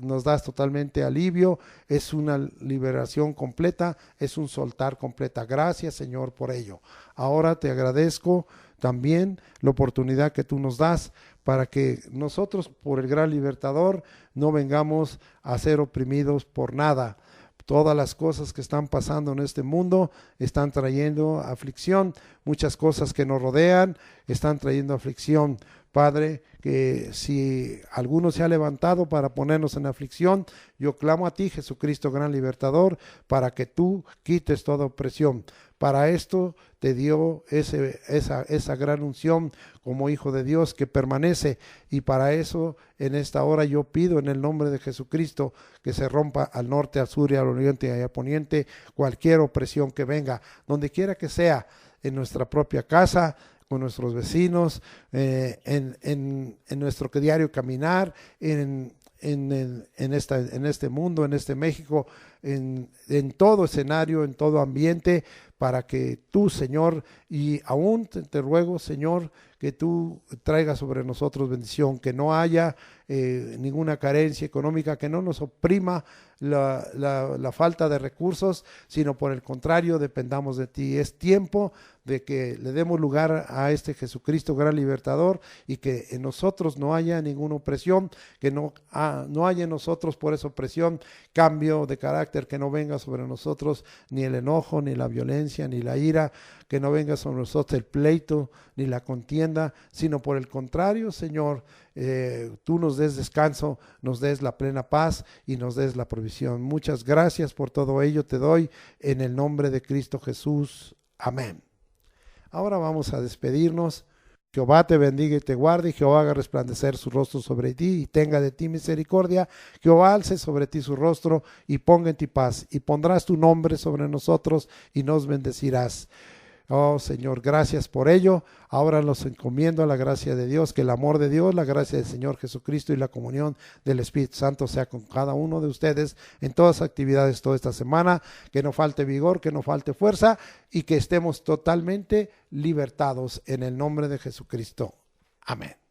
nos das totalmente alivio. Es una liberación completa, es un soltar completa. Gracias, Señor, por ello. Ahora te agradezco también la oportunidad que tú nos das para que nosotros, por el gran libertador, no vengamos a ser oprimidos por nada. Todas las cosas que están pasando en este mundo están trayendo aflicción. Muchas cosas que nos rodean están trayendo aflicción. Padre, que si alguno se ha levantado para ponernos en aflicción, yo clamo a ti, Jesucristo, gran libertador, para que tú quites toda opresión. Para esto te dio esa gran unción como Hijo de Dios que permanece, y para eso en esta hora yo pido en el nombre de Jesucristo que se rompa al norte, al sur y al oriente y al poniente cualquier opresión que venga, donde quiera que sea, en nuestra propia casa, con nuestros vecinos, en nuestro diario caminar, en este mundo, en este México, en todo escenario, en todo ambiente, para que tú, Señor, y aún te ruego, Señor, que tú traigas sobre nosotros bendición, que no haya ninguna carencia económica, que no nos oprima la falta de recursos, sino por el contrario, dependamos de ti. Es tiempo de que le demos lugar a este Jesucristo, gran libertador, y que en nosotros no haya ninguna opresión, que no haya en nosotros por esa opresión cambio de carácter, que no venga sobre nosotros ni el enojo, ni la violencia, violencia ni la ira, que no venga sobre nosotros el pleito ni la contienda, sino por el contrario, Señor, tú nos des descanso, nos des la plena paz y nos des la provisión. Muchas gracias por todo ello, te doy en el nombre de Cristo Jesús. Amén. Ahora vamos a despedirnos. Jehová te bendiga y te guarde, y Jehová haga resplandecer su rostro sobre ti y tenga de ti misericordia. Jehová alce sobre ti su rostro y ponga en ti paz, y pondrás tu nombre sobre nosotros y nos bendecirás. Oh Señor, gracias por ello. Ahora los encomiendo a la gracia de Dios, que el amor de Dios, la gracia del Señor Jesucristo y la comunión del Espíritu Santo sea con cada uno de ustedes en todas las actividades toda esta semana, que no falte vigor, que no falte fuerza y que estemos totalmente libertados en el nombre de Jesucristo. Amén.